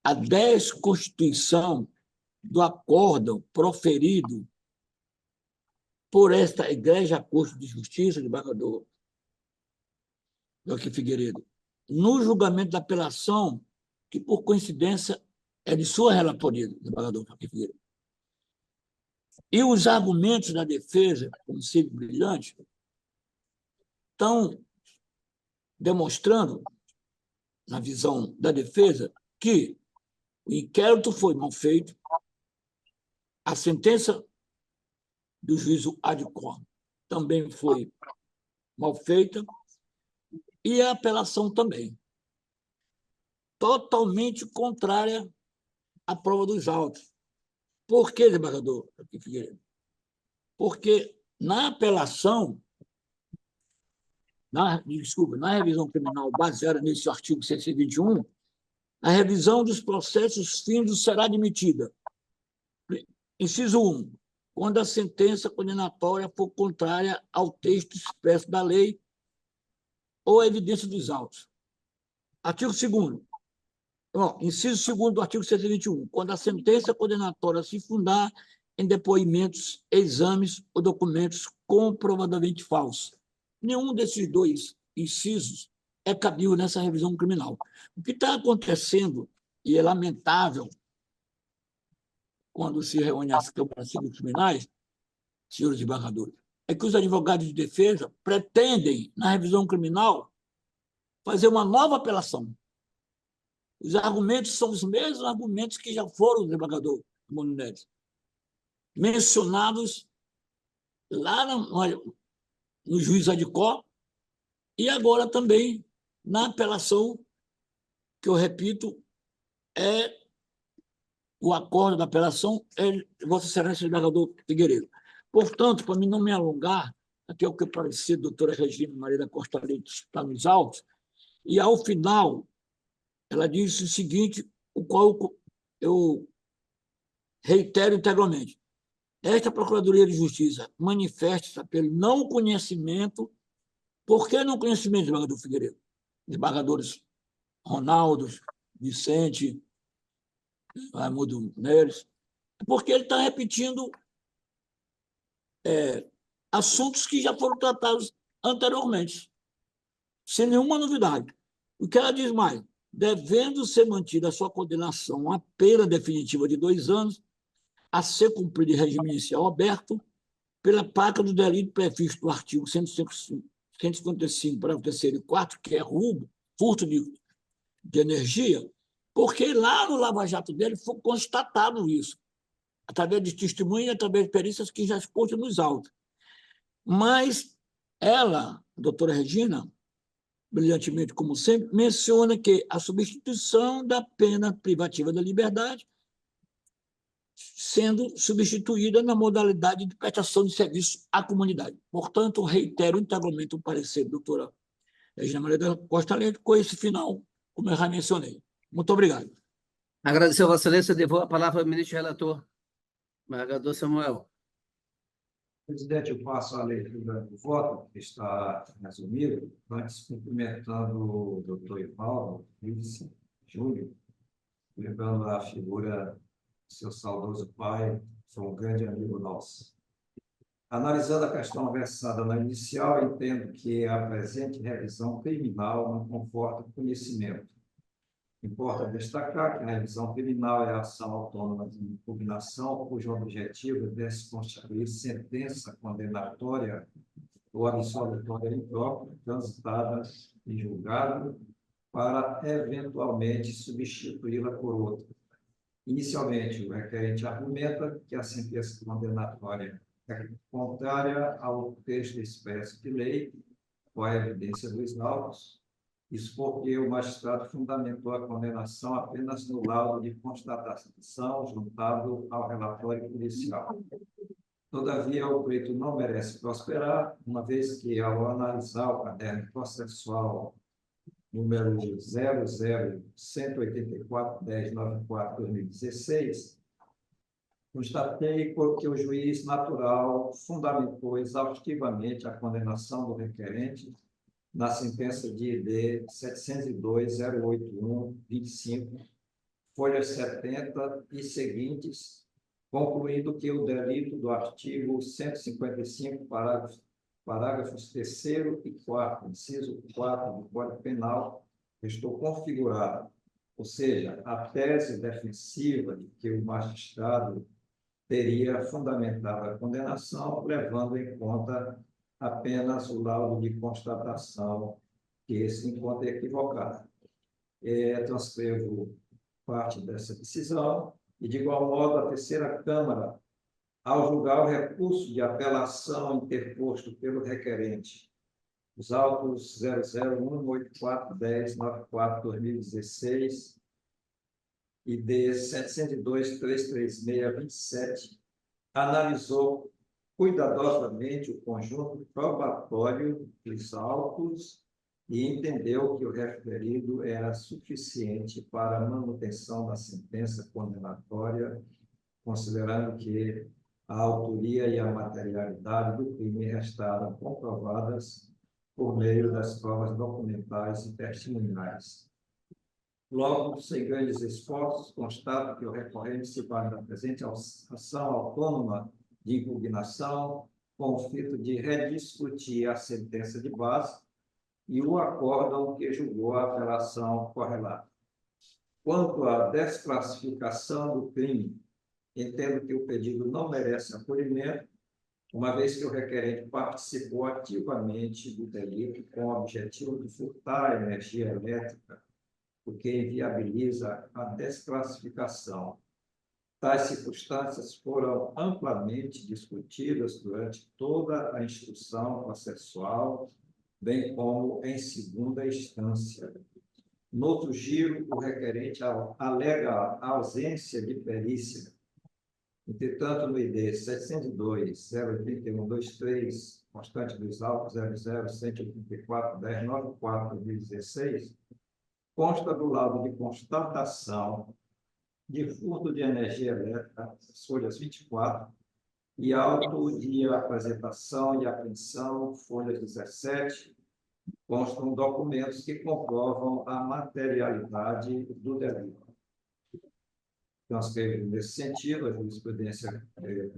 a desconstituição do acórdão proferido por esta Igreja Corte de Justiça, desembargador Joaquim Figueiredo, no julgamento da apelação, que, por coincidência, é de sua relatoria, desembargador Joaquim Figueiredo. E os argumentos da defesa, como sempre brilhante, estão demonstrando, na visão da defesa, que o inquérito foi mal feito, a sentença do juízo ad cor também foi mal feita e a apelação também. Totalmente contrária à prova dos autos. Por quê, desembargador Figueiredo? Porque na apelação, na revisão criminal baseada nesse artigo 621, A revisão dos processos findos será admitida. Inciso 1. Quando a sentença condenatória for contrária ao texto expresso da lei ou à evidência dos autos. Artigo 2º. Inciso 2º do artigo 121. Quando a sentença condenatória se fundar em depoimentos, exames ou documentos comprovadamente falsos. Nenhum desses dois incisos é cabível nessa revisão criminal. O que está acontecendo, e é lamentável, quando se reúne as câmaras civis criminais, senhores desembargadores, é que os advogados de defesa pretendem, na revisão criminal, fazer uma nova apelação. Os argumentos são os mesmos argumentos que já foram, desembargador Mano Neves, mencionados lá no juiz Adicó e agora também na apelação, que eu repito, o acordo da apelação é Vossa Excelência, desembargador Figueiredo. Portanto, para mim não me alongar, aqui é o que parecia a doutora Regina Maria da Costa Leite está nos autos, e ao final ela disse o seguinte, o qual eu reitero integralmente. Esta Procuradoria de Justiça manifesta-se pelo não conhecimento. Por que não conhecimento, desembargador Figueiredo? Desembargadores Ronaldo, Vicente, Raimundo Neres, porque ele está repetindo assuntos que já foram tratados anteriormente, sem nenhuma novidade. O que ela diz mais? Devendo ser mantida a sua condenação à pena definitiva de 2 anos, a ser cumprida em regime inicial aberto, pela prática do delito previsto no artigo 155, parágrafo 3º e 4º, que é roubo, furto de energia, porque lá no Lava Jato dele foi constatado isso, através de testemunhas, através de perícias que já expôs nos autos. Mas ela, a doutora Regina, brilhantemente como sempre, menciona que a substituição da pena privativa da liberdade sendo substituída na modalidade de prestação de serviço à comunidade. Portanto, reitero integralmente o parecer da doutora Regina Maria da Costa Leite com esse final, como eu já mencionei. Muito obrigado.
Agradecer a Vossa Excelência, devolvo a palavra ao ministro relator, desembargador Samuel.
Presidente, eu passo a leitura do voto, que está resumido, antes cumprimentando o doutor Ivaldo, vice Júlio, lembrando a figura do seu saudoso pai, foi um grande amigo nosso. Analisando a questão versada na inicial, entendo que a presente revisão criminal não comporta conhecimento. Importa destacar que a revisão criminal é a ação autônoma de impugnação cujo objetivo é se constituir sentença condenatória ou absolutória imprópria, transitada em julgado, para eventualmente substituí-la por outra. Inicialmente, o requerente argumenta que a sentença condenatória é contrária ao texto expresso de lei ou à evidência dos autos. Isso porque o magistrado fundamentou a condenação apenas no laudo de constatação juntado ao relatório policial. Todavia, o pleito não merece prosperar, uma vez que, ao analisar o caderno processual número 00-184-1094-2016, constatei que o juiz natural fundamentou exaustivamente a condenação do requerente na sentença de ID 702.081-25, folhas 70 e seguintes, concluindo que o delito do artigo 155, parágrafos 3º e 4º, inciso 4 do Código Penal, estou configurado, ou seja, a tese defensiva de que o magistrado teria fundamentado a condenação, levando em conta apenas o laudo de constatação, que se encontra equivocado. Transcrevo parte dessa decisão e, de igual modo, a terceira Câmara, ao julgar o recurso de apelação interposto pelo requerente, os autos 001841094-2016 e D 702.336-27, analisou cuidadosamente o conjunto probatório dos autos e entendeu que o referido era suficiente para a manutenção da sentença condenatória, considerando que a autoria e a materialidade do crime restaram comprovadas por meio das provas documentais e testemunhais. Logo, sem grandes esforços, constato que o recorrente se vale da presente ação autônoma de impugnação com o fito de rediscutir a sentença de base e o acórdão que julgou a apelação correlata. Quanto à desclassificação do crime, entendo que o pedido não merece acolhimento, uma vez que o requerente participou ativamente do delito com o objetivo de furtar energia elétrica, o que inviabiliza a desclassificação. Tais circunstâncias foram amplamente discutidas durante toda a instrução processual, bem como em segunda instância. No outro giro, o requerente alega a ausência de perícia. Entretanto, no ID 702-08123, constante dos autos 00-184-1094-2016, consta do laudo de constatação de furto de energia elétrica, folhas 24, e auto de apresentação e apreensão, folhas 17, constam documentos que comprovam a materialidade do delito. Transcrevo nesse sentido a jurisprudência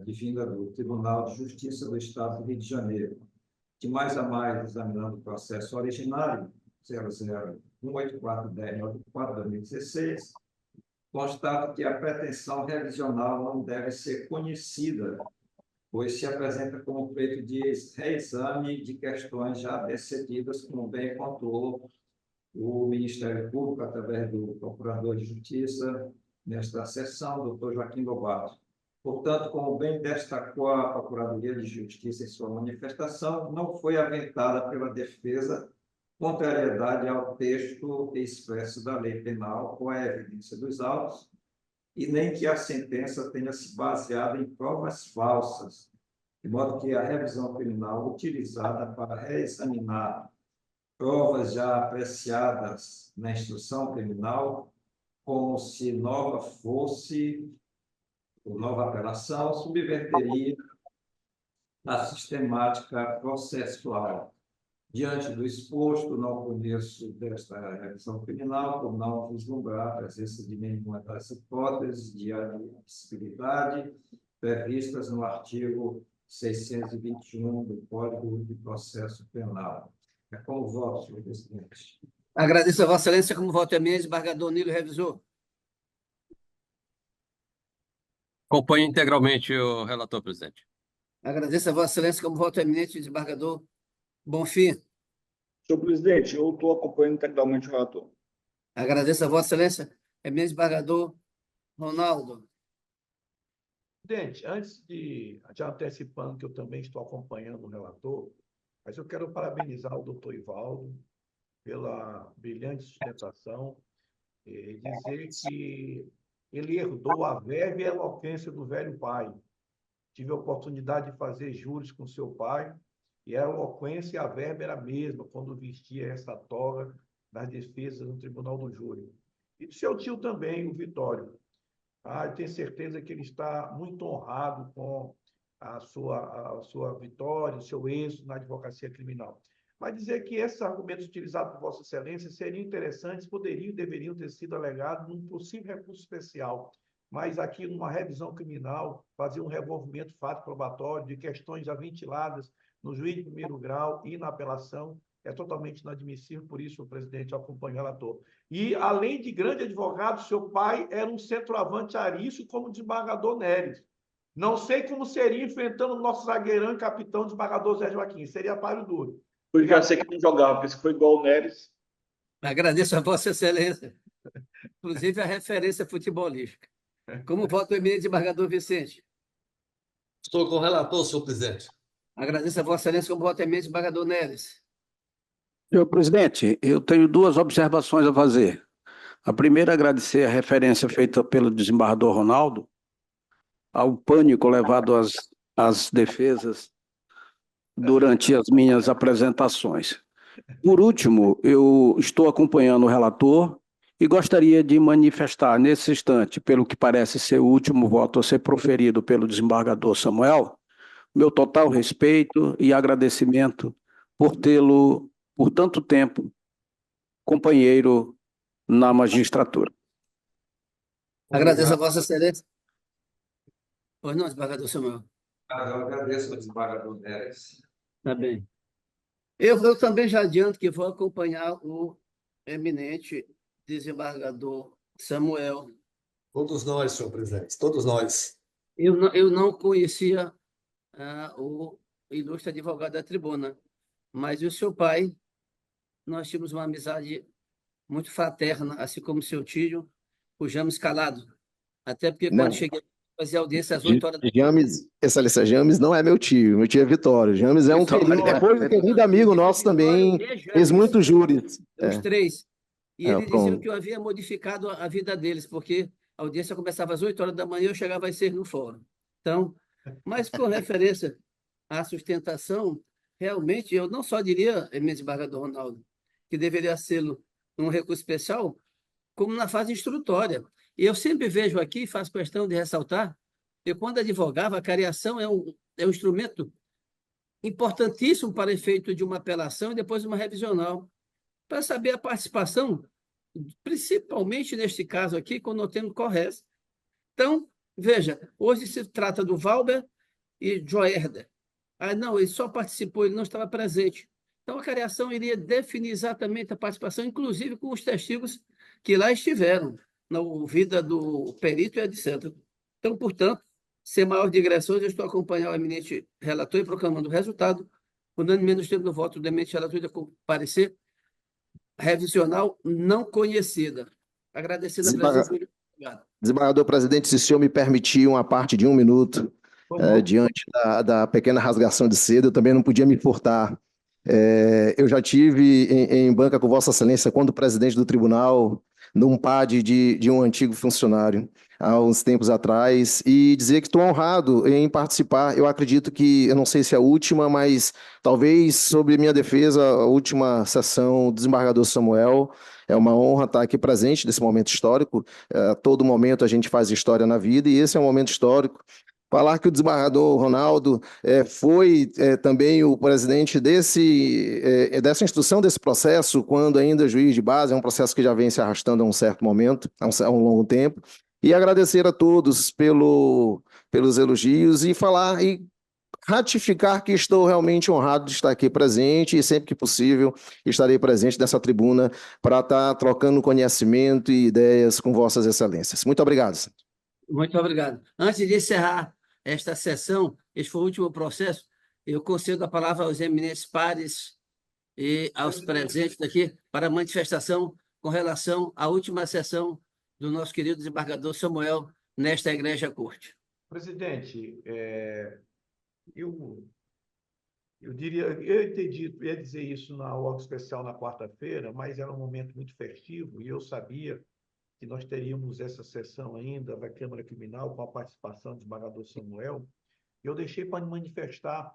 divinda do Tribunal de Justiça do Estado do Rio de Janeiro. De mais a mais, examinando o processo originário, 00-184-1094-2016, constato que a pretensão revisional não deve ser conhecida, pois se apresenta como feito de reexame de questões já decididas, como bem contou o Ministério Público, através do Procurador de Justiça, nesta sessão, doutor Joaquim Lobato. Portanto, como bem destacou a Procuradoria de Justiça em sua manifestação, não foi aventada pela defesa contrariedade ao texto expresso da lei penal ou à evidência dos autos, e nem que a sentença tenha se baseado em provas falsas, de modo que a revisão criminal utilizada para reexaminar provas já apreciadas na instrução criminal, como se nova fosse, ou nova apelação, subverteria a sistemática processual. Diante do exposto, não conheço desta revisão criminal, por não vislumbrar a presença de nenhuma das hipóteses de admissibilidade previstas no artigo 621 do Código de Processo Penal. É com o voto, senhor presidente.
Agradeço a Vossa Excelência. Como voto eminente, desembargador Nilo, revisor.
Acompanho integralmente o relator, presidente.
Agradeço a Vossa Excelência. Como voto eminente, desembargador Bonfim.
Senhor presidente, eu estou acompanhando integralmente o relator.
Agradeço a Vossa Excelência. Eminente desembargador Ronaldo.
Presidente, antes de, já antecipando que eu também estou acompanhando o relator, mas eu quero parabenizar o doutor Ivaldo pela brilhante sustentação e dizer que ele herdou a verve e a eloquência do velho pai. Tive a oportunidade de fazer júris com seu pai, e a eloquência e a verba era a mesma quando vestia essa toga nas defesas no Tribunal do Júri. E do seu tio também, o Vitório. Eu tenho certeza que ele está muito honrado com a sua vitória, o seu êxito na advocacia criminal. Mas dizer que esses argumentos utilizados por Vossa Excelência seriam interessantes, poderiam e deveriam ter sido alegados num possível recurso especial, mas aqui numa revisão criminal, fazer um revolvimento fato probatório de questões já ventiladas no juiz de primeiro grau e na apelação é totalmente inadmissível, por isso o presidente acompanha o relator. E, além de grande advogado, seu pai era um centroavante arisco como desembargador Neres. Não sei como seria enfrentando o nosso zagueirão e capitão desembargador Zé Joaquim, seria páreo duro.
Eu já sei que não jogava, porque se foi igual o Neres.
Agradeço a Vossa Excelência, inclusive a referência futebolística. Como voto eminente desembargador Vicente.
Estou com o relator, senhor presidente.
Agradeço a Vossa Excelência. Como voto eminente desembargador Neres.
Senhor presidente, eu tenho duas observações a fazer. A primeira, agradecer a referência feita pelo desembargador Ronaldo ao pânico levado às defesas durante as minhas apresentações. Por último, eu estou acompanhando o relator e gostaria de manifestar nesse instante, pelo que parece ser o último voto a ser proferido pelo desembargador Samuel, meu total respeito e agradecimento por tê-lo, por tanto tempo, companheiro na magistratura.
Agradeço a Vossa Excelência. Pois não, desembargador Samuel.
Eu agradeço ao desembargador Neres.
Tá bem. Eu também já adianto que vou acompanhar o eminente desembargador Samuel.
Todos nós, senhor presidente, todos nós.
Eu não conhecia o ilustre advogado da tribuna, mas o seu pai, nós tínhamos uma amizade muito fraterna, assim como o seu tio, o James Calado. Até porque quando
Não,
cheguei a fazer audiência às 8 horas da
James, Excelência, James não é meu tio é Vitório. James é um foi um querido amigo nosso também, fez muitos júris.
os três. E ele dizia
pronto.
que eu havia modificado a vida deles, porque a audiência começava às 8 horas da manhã e eu chegava às 6 no fórum. Então, mas com referência à sustentação, realmente, eu não só diria, eminente desembargador Ronaldo, que deveria ser num recurso especial, como na fase instrutória. E eu sempre vejo aqui, faço questão de ressaltar, que quando advogava, a cariação é um instrumento importantíssimo para efeito de uma apelação e depois uma revisional, para saber a participação, principalmente neste caso aqui, quando nós temos Corres. Então, veja, hoje se trata do Valber e Joerder. Não, ele só participou, ele não estava presente. Então, a cariação iria definir exatamente a participação, inclusive com os testigos que lá estiveram, na ouvida do perito e etc. Então, portanto, sem maior digressões, eu estou a acompanhar o eminente relator e proclamando o resultado, por dando menos tempo do voto do eminente relator de comparecer, revisional não conhecida. Agradecendo a presença do
Desembargador presidente, se o senhor me permitir uma parte de 1 minuto, diante da pequena rasgação de seda, eu também não podia me furtar. Eu já tive em banca com Vossa Excelência, quando presidente do tribunal, num PAD de um antigo funcionário, há uns tempos atrás, e dizer que estou honrado em participar. Eu acredito que, eu não sei se é a última, mas talvez sobre minha defesa, a última sessão do desembargador Samuel. É uma honra estar aqui presente nesse momento histórico. A todo momento a gente faz história na vida, e esse é um momento histórico. Falar que o desembargador Ronaldo foi também o presidente dessa instrução desse processo, quando ainda juiz de base, é um processo que já vem se arrastando há um certo momento, há um longo tempo, e agradecer a todos pelos elogios e falar e ratificar que estou realmente honrado de estar aqui presente e sempre que possível estarei presente nessa tribuna para estar trocando conhecimento e ideias com Vossas Excelências. Muito obrigado.
Muito obrigado. Antes de encerrar esta sessão, este foi o último processo, eu concedo a palavra aos eminentes pares e aos presentes aqui para manifestação com relação à última sessão do nosso querido desembargador Samuel nesta Igreja Corte.
Presidente, eu ia dizer isso na ordem especial na quarta-feira, mas era um momento muito festivo e eu sabia que nós teríamos essa sessão ainda da Câmara Criminal com a participação do desembargador Samuel. Eu deixei para manifestar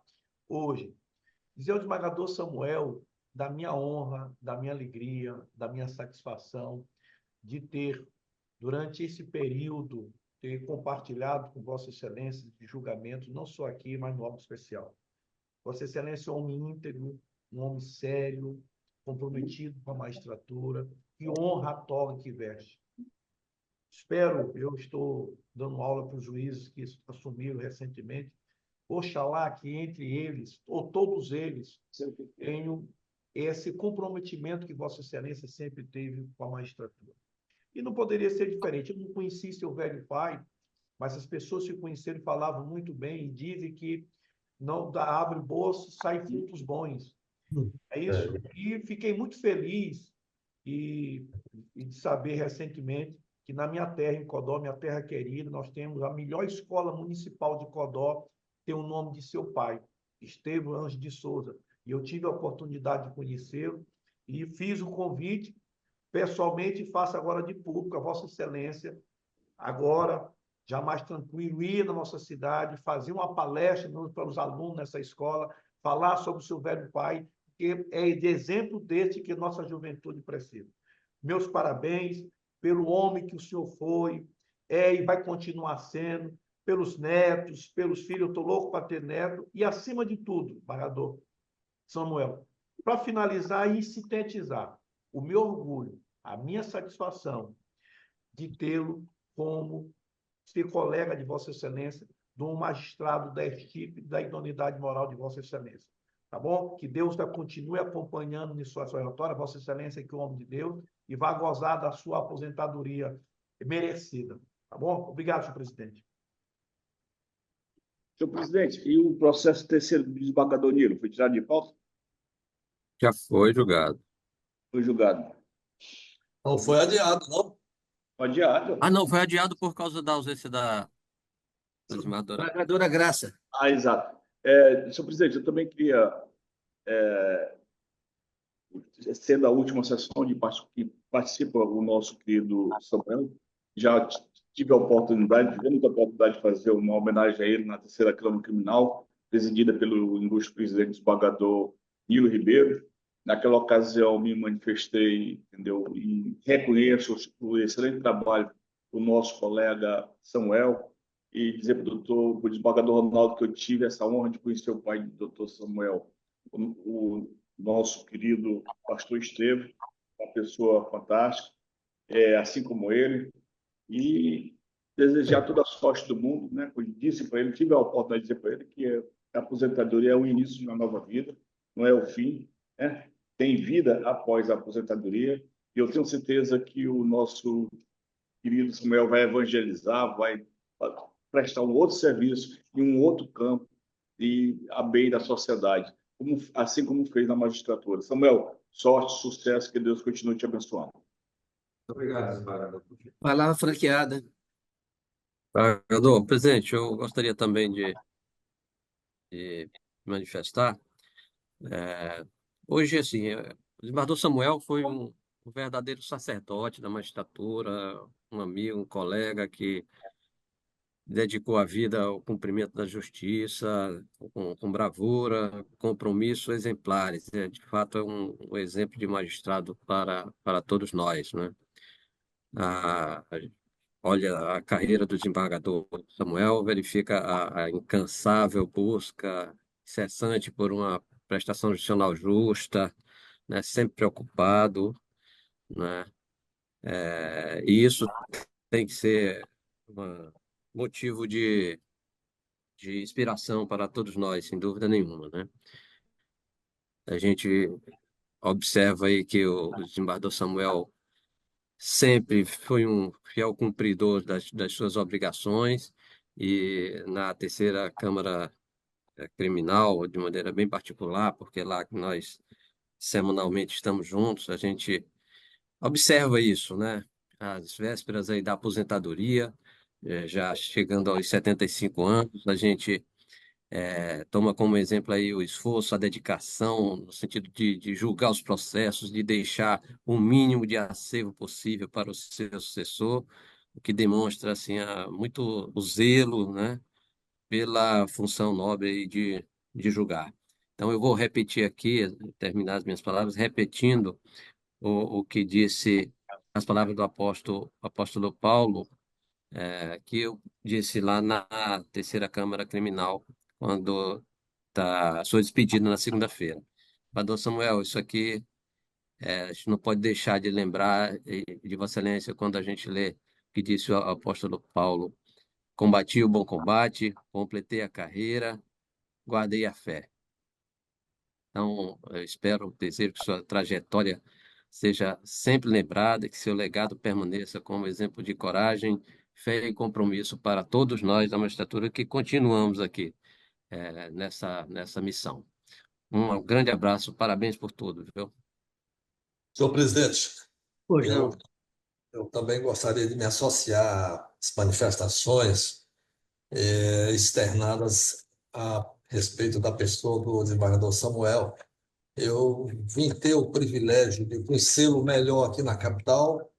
hoje, dizer ao desembargador Samuel da minha honra, da minha alegria, da minha satisfação de ter, durante esse período, ter compartilhado com Vossa Excelência de julgamentos, não só aqui, mas no órgão especial. Vossa Excelência é um homem íntegro, um homem sério, comprometido com a magistratura, que honra a toga que veste. Eu estou dando aula para os juízes que assumiram recentemente, oxalá que entre eles, ou todos eles, tenham esse comprometimento que Vossa Excelência sempre teve com a magistratura. E não poderia ser diferente. Eu não conheci seu velho pai, mas as pessoas que conheceram falavam muito bem e dizem que não abre bolso, sai frutos bons. É isso. E fiquei muito feliz de saber recentemente que na minha terra, em Codó, minha terra querida, nós temos a melhor escola municipal de Codó, tem o nome de seu pai, Estevão Anjo de Souza. E eu tive a oportunidade de conhecê-lo e fiz o convite pessoalmente e faço agora de público a Vossa Excelência, agora, já mais tranquilo, ir na nossa cidade, fazer uma palestra para os alunos nessa escola, falar sobre o seu velho pai, porque é de exemplo deste que nossa juventude precisa. Meus parabéns pelo homem que o senhor foi, e vai continuar sendo, pelos netos, pelos filhos, eu estou louco para ter neto, e acima de tudo, embargador Samuel, para finalizar e sintetizar, o meu orgulho, a minha satisfação de tê-lo como ser colega de Vossa Excelência, de um magistrado da equipe da idoneidade moral de Vossa Excelência. Tá bom? Que Deus continue acompanhando em sua trajetória, Vossa Excelência, que é o homem de Deus, e vá gozar da sua aposentadoria merecida. Tá bom? Obrigado, senhor presidente.
Senhor presidente, e o processo terceiro do desembargador Nilo foi tirado de pauta?
Já foi julgado.
Foi julgado.
Não foi adiado, não.
Adiado.
Ah, não, foi adiado por causa da ausência da desembargadora.
Desembargadora Graça.
Exato. Senhor presidente, eu também queria, sendo a última sessão que participa o nosso querido Samuel, já tive a oportunidade, tivemos a oportunidade de fazer uma homenagem a ele na terceira Câmara Criminal, presidida pelo ilustre presidente desembargador Nilo Ribeiro. Naquela ocasião, me manifestei, entendeu? E reconheço o excelente trabalho do nosso colega Samuel e dizer para o desembargador Ronaldo que eu tive essa honra de conhecer o pai do doutor Samuel, o nosso querido pastor Estevam, uma pessoa fantástica, assim como ele, e desejar toda a sorte do mundo, né? Eu disse para ele, tive a oportunidade de dizer para ele que a aposentadoria é o início de uma nova vida, não é o fim, né? Tem vida após a aposentadoria, e eu tenho certeza que o nosso querido Samuel vai evangelizar, vai prestar um outro serviço em um outro campo e a bem da sociedade, assim como fez na magistratura. Samuel, sorte, sucesso, que Deus continue te abençoando.
Obrigado, desembargador.
Palavra franqueada.
Embargador, presidente, eu gostaria também de manifestar. Hoje, assim, o desembargador Samuel foi um verdadeiro sacerdote da magistratura, um amigo, um colega que dedicou a vida ao cumprimento da justiça, com bravura, compromisso exemplares. De fato, é um exemplo de magistrado para todos nós, né? A, Olha a carreira do desembargador Samuel, verifica a incansável busca incessante por uma prestação judicial justa, né, sempre preocupado, né, e isso tem que ser um motivo de inspiração para todos nós, sem dúvida nenhuma, né? A gente observa aí que o desembargador Samuel sempre foi um fiel cumpridor das suas obrigações e na terceira Câmara Criminal, de maneira bem particular, porque é lá que nós semanalmente estamos juntos, a gente observa isso, né? Às vésperas aí da aposentadoria, já chegando aos 75 anos, a gente toma como exemplo aí o esforço, a dedicação, no sentido de julgar os processos, de deixar o mínimo de acervo possível para o seu sucessor, o que demonstra assim, muito o zelo, né, pela função nobre aí de julgar. Então, eu vou repetir aqui, terminar as minhas palavras, repetindo o que disse as palavras do apóstolo Paulo, que eu disse lá na terceira Câmara Criminal, quando sou despedido na segunda-feira. Padre Samuel, isso aqui a gente não pode deixar de lembrar de Vossa Excelência quando a gente lê o que disse o apóstolo Paulo: combati o bom combate, completei a carreira, guardei a fé. Então, eu espero, desejo que sua trajetória seja sempre lembrada, que seu legado permaneça como exemplo de coragem, fé e compromisso para todos nós da magistratura que continuamos aqui nessa missão. Um grande abraço, parabéns por tudo, viu?
Senhor presidente,
Pois
eu,
não.
eu também gostaria de me associar às manifestações externadas a respeito da pessoa do desembargador Samuel. Eu vim ter o privilégio de conhecê-lo melhor aqui na capital,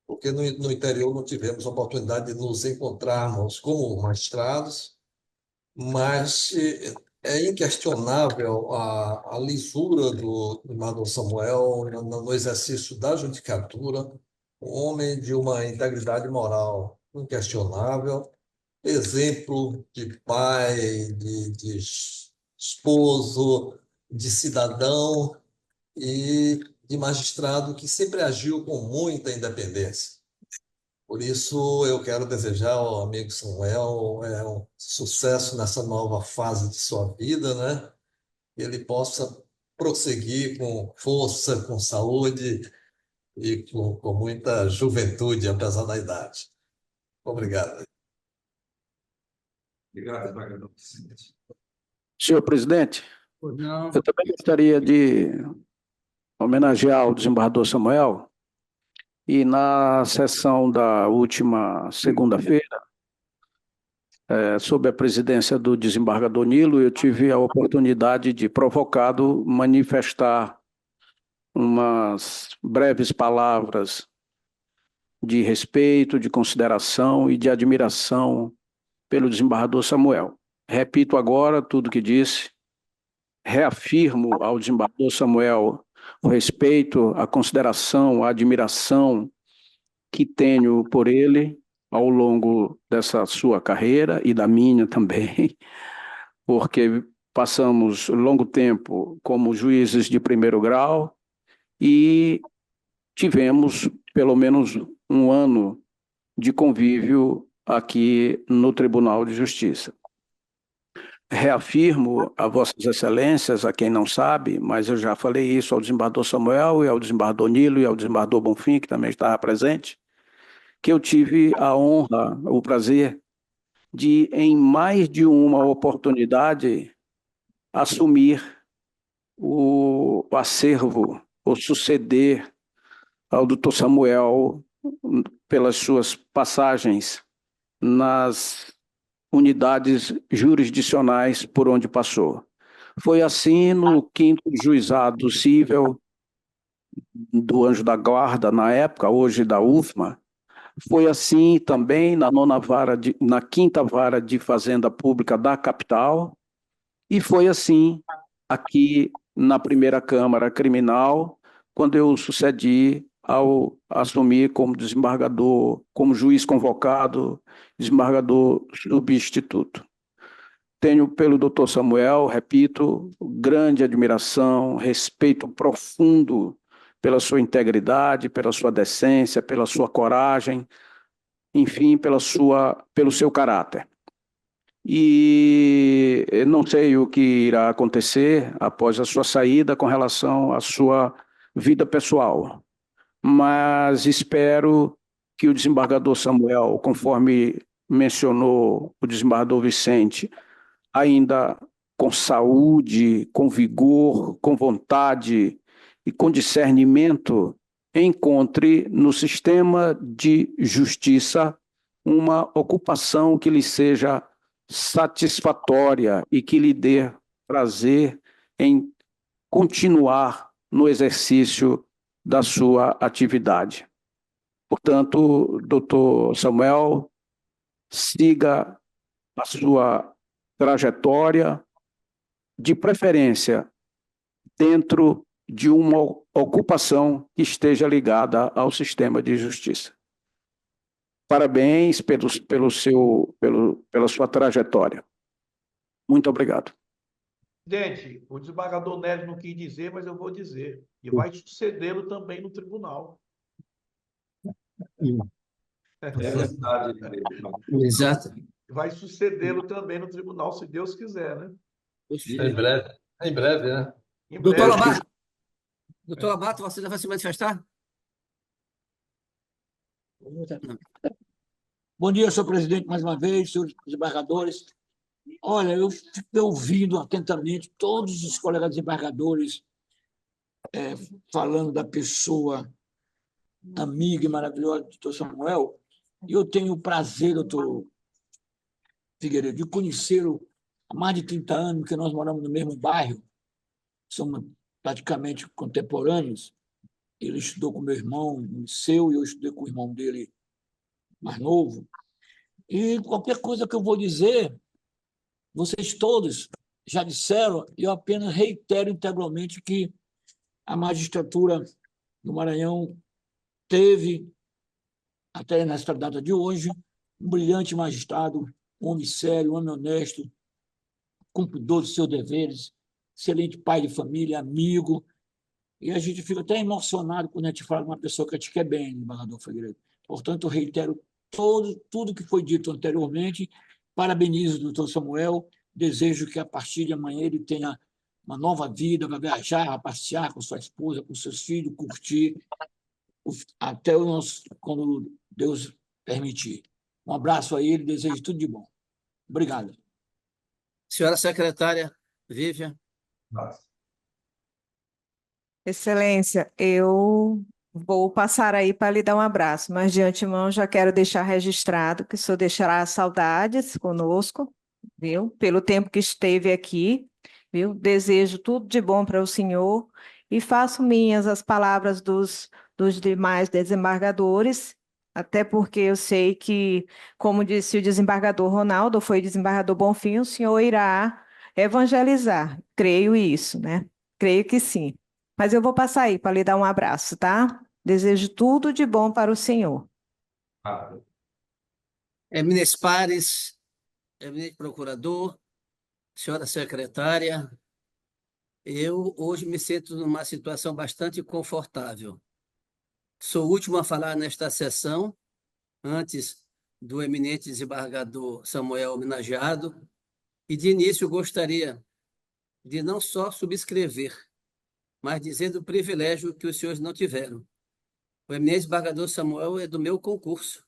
porque no interior não tivemos a oportunidade de nos encontrarmos como magistrados, mas é inquestionável a lisura do desembargador Samuel no exercício da judicatura, um homem de uma integridade moral inquestionável, exemplo de pai, de esposo, de cidadão e de magistrado que sempre agiu com muita independência. Por isso, eu quero desejar ao amigo Samuel um sucesso nessa nova fase de sua vida, né? Que ele possa prosseguir com força, com saúde e com muita juventude, apesar da idade. Obrigado.
Obrigado, desembargador Vicente.
Senhor presidente,
Não.
eu também gostaria de homenagear o desembargador Samuel e na sessão da última segunda-feira, sob a presidência do desembargador Nilo, eu tive a oportunidade de, provocado, manifestar umas breves palavras de respeito, de consideração e de admiração pelo desembargador Samuel. Repito agora tudo o que disse, reafirmo ao desembargador Samuel o respeito, a consideração, a admiração que tenho por ele ao longo dessa sua carreira e da minha também, porque passamos longo tempo como juízes de primeiro grau e tivemos pelo menos um ano de convívio aqui no Tribunal de Justiça. Reafirmo a Vossas Excelências, a quem não sabe, mas eu já falei isso ao desembargador Samuel e ao desembargador Nilo e ao desembargador Bonfim, que também estava presente, que eu tive a honra, o prazer de, em mais de uma oportunidade, assumir o acervo, ou suceder ao doutor Samuel pelas suas passagens nas unidades jurisdicionais por onde passou. Foi assim no 5º Juizado Cível do Anjo da Guarda, na época, hoje da UFMA. Foi assim também na 5ª Vara de Fazenda Pública da capital, e foi assim aqui na primeira Câmara Criminal, quando eu sucedi ao assumir como desembargador, como juiz convocado, desembargador substituto. Tenho pelo doutor Samuel, repito, grande admiração, respeito profundo pela sua integridade, pela sua decência, pela sua coragem, enfim, pelo seu caráter. E não sei o que irá acontecer após a sua saída com relação à sua vida pessoal, mas espero que o desembargador Samuel, conforme mencionou o desembargador Vicente, ainda com saúde, com vigor, com vontade e com discernimento, encontre no sistema de justiça uma ocupação que lhe seja satisfatória e que lhe dê prazer em continuar no exercício da sua atividade. Portanto, doutor Samuel, siga a sua trajetória, de preferência dentro de uma ocupação que esteja ligada ao sistema de justiça. Parabéns pela sua trajetória. Muito obrigado.
Presidente, o desembargador Neves não quis dizer, mas eu vou dizer. E vai sucedê-lo também no tribunal.
É verdade.
Exato.
Vai sucedê-lo também no tribunal, se Deus quiser, né?
Em breve, né?
Em
Doutor
breve.
Lobato, doutor Lobato, você vai se manifestar?
Bom dia, senhor presidente, mais uma vez, senhores desembargadores. Olha, eu fiquei ouvindo atentamente todos os colegas desembargadores falando da pessoa amiga e maravilhosa do doutor Samuel, e eu tenho o prazer, doutor Figueiredo, de conhecê-lo há mais de 30 anos, porque nós moramos no mesmo bairro, somos praticamente contemporâneos. Ele estudou com meu irmão no liceu e eu estudei com o irmão dele mais novo. E qualquer coisa que eu vou dizer, vocês todos já disseram, eu apenas reitero integralmente que a magistratura do Maranhão teve, até nesta data de hoje, um brilhante magistrado, um homem sério, um homem honesto, cumpridor dos seus deveres, excelente pai de família, amigo, e a gente fica até emocionado quando a gente fala de uma pessoa que a gente quer bem, embaixador Figueiredo. Portanto, eu reitero tudo que foi dito anteriormente, parabenizo o doutor Samuel, desejo que a partir de amanhã ele tenha uma nova vida, vai viajar, passear com sua esposa, com seus filhos, curtir, até o nosso, quando Deus permitir. Um abraço a ele, desejo tudo de bom. Obrigado.
Senhora secretária Vivian.
Excelência, eu vou passar aí para lhe dar um abraço, mas de antemão já quero deixar registrado que o senhor deixará saudades conosco, viu? Pelo tempo que esteve aqui, viu? Desejo tudo de bom para o senhor e faço minhas as palavras dos demais desembargadores, até porque eu sei que, como disse o desembargador Ronaldo, foi o desembargador Bonfim, o senhor irá evangelizar. Creio isso, né? Creio que sim. Mas eu vou passar aí para lhe dar um abraço, tá? Desejo tudo de bom para o senhor.
Eminentes pares, eminente procurador, senhora secretária, eu hoje me sinto numa situação bastante confortável. Sou o último a falar nesta sessão, antes do eminente desembargador Samuel homenageado, e de início gostaria de não só subscrever, mas dizer do privilégio que os senhores não tiveram. O eminente desembargador Samuel é do meu concurso,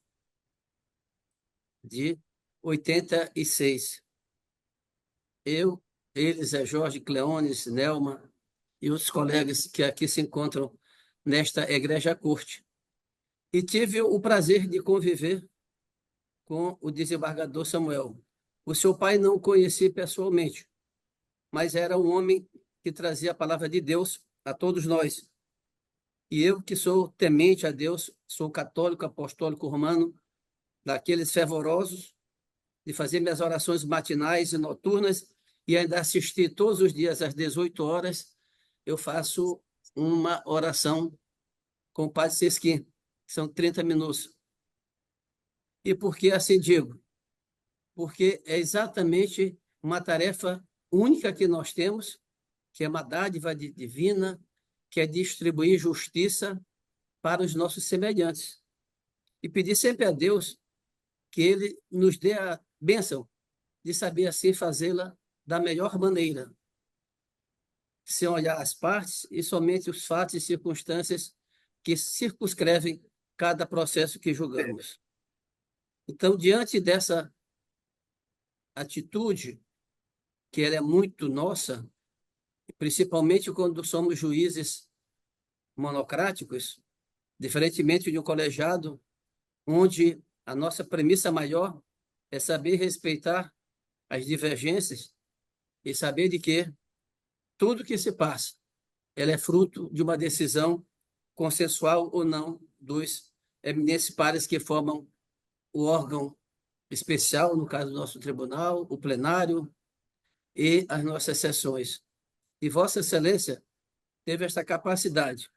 de 86. Eu, ele, Zé Jorge, Cleones, Nelma e os colegas que aqui se encontram nesta egregia corte. E tive o prazer de conviver com o desembargador Samuel. O seu pai não o conheci pessoalmente, mas era um homem que trazia a palavra de Deus a todos nós. E eu, que sou temente a Deus, sou católico, apostólico romano, daqueles fervorosos, de fazer minhas orações matinais e noturnas, e ainda assistir todos os dias às 18 horas, eu faço uma oração com o Padre Sesquim, são 30 minutos. E por que assim digo? Porque é exatamente uma tarefa única que nós temos, que é uma dádiva divina, que é distribuir justiça para os nossos semelhantes. E pedir sempre a Deus que Ele nos dê a bênção de saber assim fazê-la da melhor maneira, sem olhar as partes e somente os fatos e circunstâncias que circunscrevem cada processo que julgamos. Então, diante dessa atitude, que ela é muito nossa, principalmente quando somos juízes monocráticos, diferentemente de um colegiado, onde a nossa premissa maior é saber respeitar as divergências e saber de que tudo que se passa, ela é fruto de uma decisão consensual ou não dos eminentes pares que formam o órgão especial, no caso do nosso tribunal, o plenário e as nossas sessões. E Vossa Excelência teve esta capacidade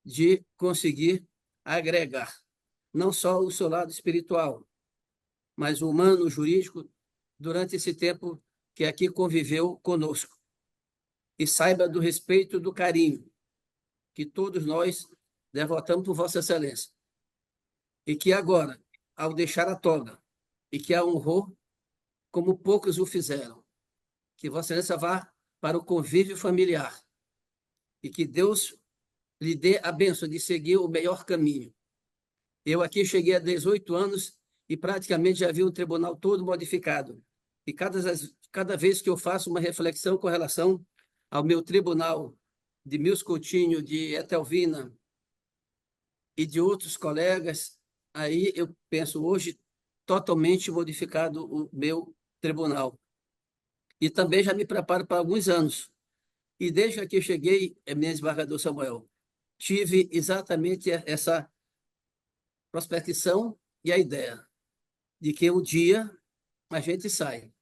de conseguir agregar não só o seu lado espiritual, mas o humano, o jurídico, durante esse tempo que aqui conviveu conosco. E saiba do respeito e do carinho que todos nós devotamos por Vossa Excelência. E que agora, ao deixar a toga, e que a honrou como poucos o fizeram, que Vossa Excelência vá para o convívio familiar e que Deus lhe dê a bênção de seguir o melhor caminho. Eu aqui cheguei a 18 anos e praticamente já vi um tribunal todo modificado. E cada vez que eu faço uma reflexão com relação ao meu tribunal de Mills Coutinho, de Etelvina e de outros colegas, aí eu penso hoje totalmente modificado o meu tribunal. E também já me preparo para alguns anos. E desde que eu cheguei, eminente desembargador Samuel, tive exatamente essa prospecção e a ideia de que um dia a gente sai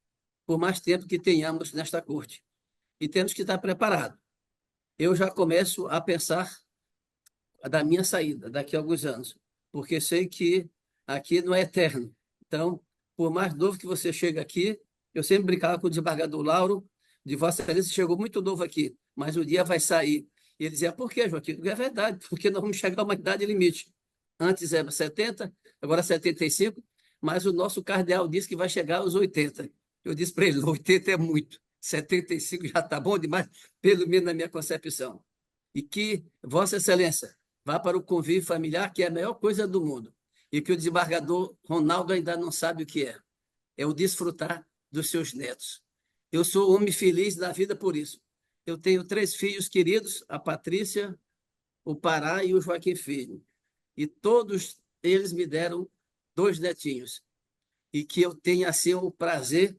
por mais tempo que tenhamos nesta corte. E temos que estar preparados. Eu já começo a pensar da minha saída daqui a alguns anos, porque sei que aqui não é eterno. Então, por mais novo que você chegue aqui, eu sempre brincava com o desembargador Lauro, de Vossa Excelência chegou muito novo aqui, mas o dia vai sair. E ele dizia, por quê, Joaquim? É verdade, porque nós vamos chegar a uma idade limite. Antes era 70, agora 75, mas o nosso cardeal disse que vai chegar aos 80. Eu disse para ele, 80 é muito, 75 já está bom demais, pelo menos na minha concepção. E que Vossa Excelência vá para o convívio familiar, que é a melhor coisa do mundo, e que o desembargador Ronaldo ainda não sabe o que é o desfrutar dos seus netos. Eu sou homem feliz da vida por isso. Eu tenho 3 filhos queridos, a Patrícia, o Pará e o Joaquim Filho. E todos eles me deram 2 netinhos. E que eu tenha, assim, o prazer,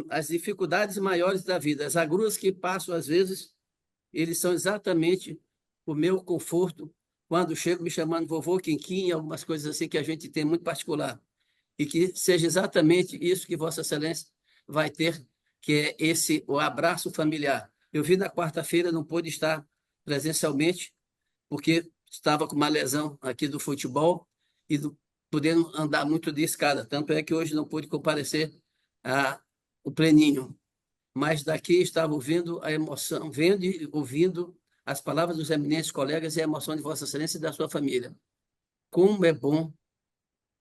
as dificuldades maiores da vida, as agruras que passo às vezes, eles são exatamente o meu conforto quando chego me chamando vovô, Quinquim, algumas coisas assim que a gente tem muito particular. E que seja exatamente isso que Vossa Excelência vai ter, que é o abraço familiar. Eu vi na quarta-feira, não pude estar presencialmente, porque estava com uma lesão aqui do futebol e podendo andar muito de escada. Tanto é que hoje não pude comparecer ao pleninho. Mas daqui estava ouvindo a emoção, vendo e ouvindo as palavras dos eminentes colegas e a emoção de Vossa Excelência e da sua família. Como é bom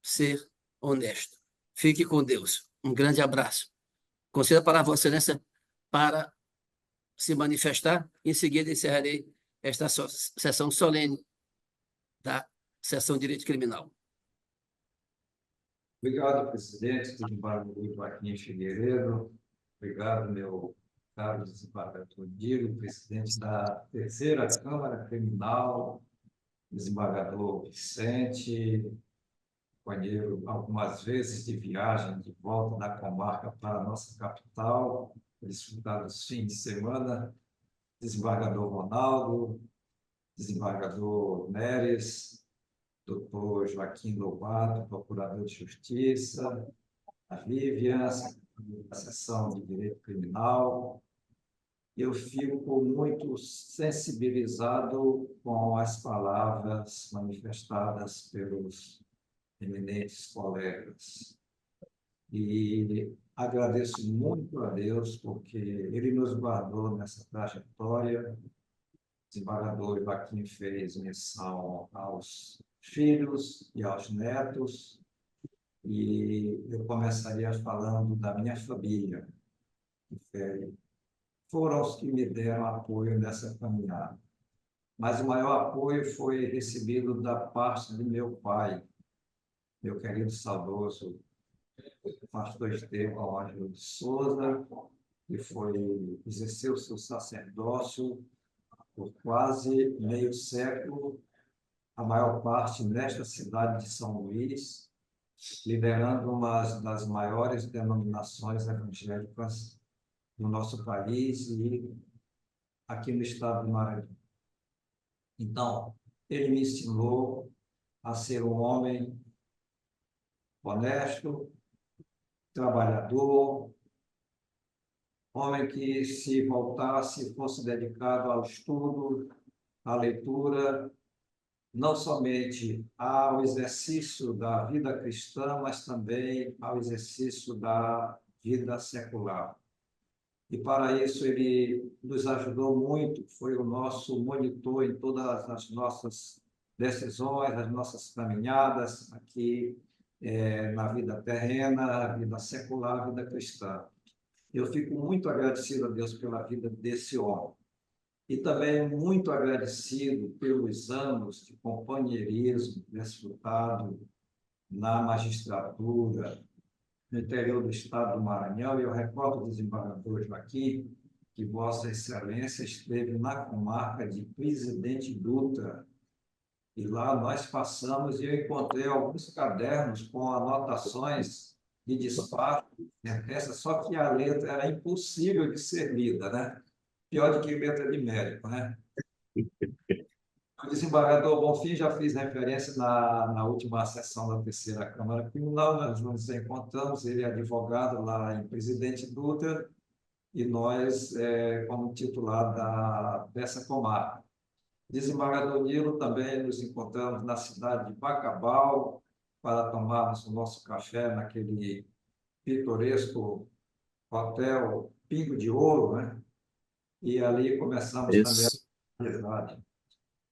ser honesto. Fique com Deus. Um grande abraço. Concedo a palavra a Vossa Excelência para se manifestar. Em seguida, encerrarei esta sessão solene da Sessão de Direito Criminal.
Obrigado, presidente, desembargador Joaquim Figueiredo. Obrigado, meu caro desembargador Diego, presidente da 3ª Câmara Criminal, desembargador Vicente, companheiro algumas vezes de viagem de volta da comarca para a nossa capital, desfrutar dos fins de semana, desembargador Ronaldo, desembargador Neres, doutor Joaquim Lobato, procurador de Justiça, a Vivian, da Seção de Direito Criminal. Eu fico muito sensibilizado com as palavras manifestadas pelos eminentes colegas. E agradeço muito a Deus, porque Ele nos guardou nessa trajetória. O desembargador Joaquim fez menção aos filhos e aos netos, e eu começaria falando da minha família, que foram os que me deram apoio nessa caminhada. Mas o maior apoio foi recebido da parte do meu pai, meu querido saudoso pastor Estevão Ângelo de Souza, que exerceu seu sacerdócio por quase meio século, a maior parte nesta cidade de São Luís, liderando uma das maiores denominações evangélicas do nosso país e aqui no estado do Maranhão. Então, ele me ensinou a ser um homem honesto, trabalhador, homem que se voltasse, fosse dedicado ao estudo, à leitura, não somente ao exercício da vida cristã, mas também ao exercício da vida secular. E para isso ele nos ajudou muito, foi o nosso monitor em todas as nossas decisões, as nossas caminhadas aqui na vida terrena, a vida secular, a vida cristã. Eu fico muito agradecido a Deus pela vida desse homem. E também muito agradecido pelos anos de companheirismo desfrutado na magistratura, no interior do estado do Maranhão. E eu recordo o desembargador Joaquim, que Vossa Excelência esteve na comarca de Presidente Dutra. E lá nós passamos e eu encontrei alguns cadernos com anotações de despacho, só que a letra era impossível de ser lida, né? Pior do que letra de médico, né? O desembargador Bonfim já fiz referência na última sessão da terceira Câmara Criminal, nós nos encontramos, ele é advogado lá em Presidente Dutra, e nós, como titular dessa comarca. Desembargador Nilo, também nos encontramos na cidade de Bacabal, para tomarmos o nosso café naquele pitoresco hotel Pingo de Ouro, né? E ali começamos também
Isso.
a amizade.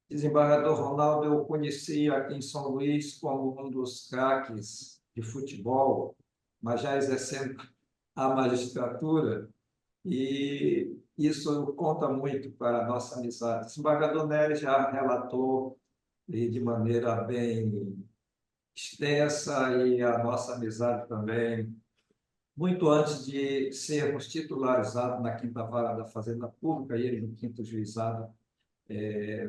Desembargador Ronaldo, eu conheci aqui em São Luís como um dos craques de futebol, mas já exercendo a magistratura, e isso conta muito para a nossa amizade. O desembargador Nery já relatou e de maneira bem extensa, e a nossa amizade também, muito antes de sermos titularizados na 5ª Vara da Fazenda Pública, e ele no 5º Juizado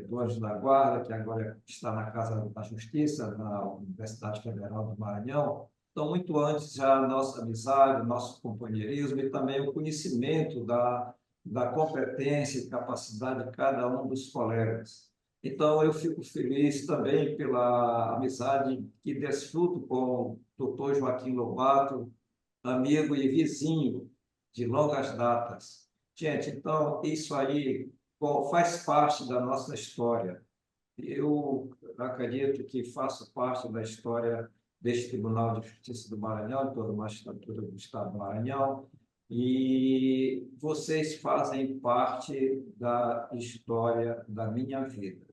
do Anjo da Guarda, que agora está na Casa da Justiça, na Universidade Federal do Maranhão. Então, muito antes já a nossa amizade, nosso companheirismo e também o conhecimento da competência e capacidade de cada um dos colegas. Então, eu fico feliz também pela amizade que desfruto com o Dr. Joaquim Lobato, amigo e vizinho de longas datas. Gente, então, isso aí faz parte da nossa história. Eu acredito que faço parte da história deste Tribunal de Justiça do Maranhão, de toda a magistratura do Estado do Maranhão, e vocês fazem parte da história da minha vida.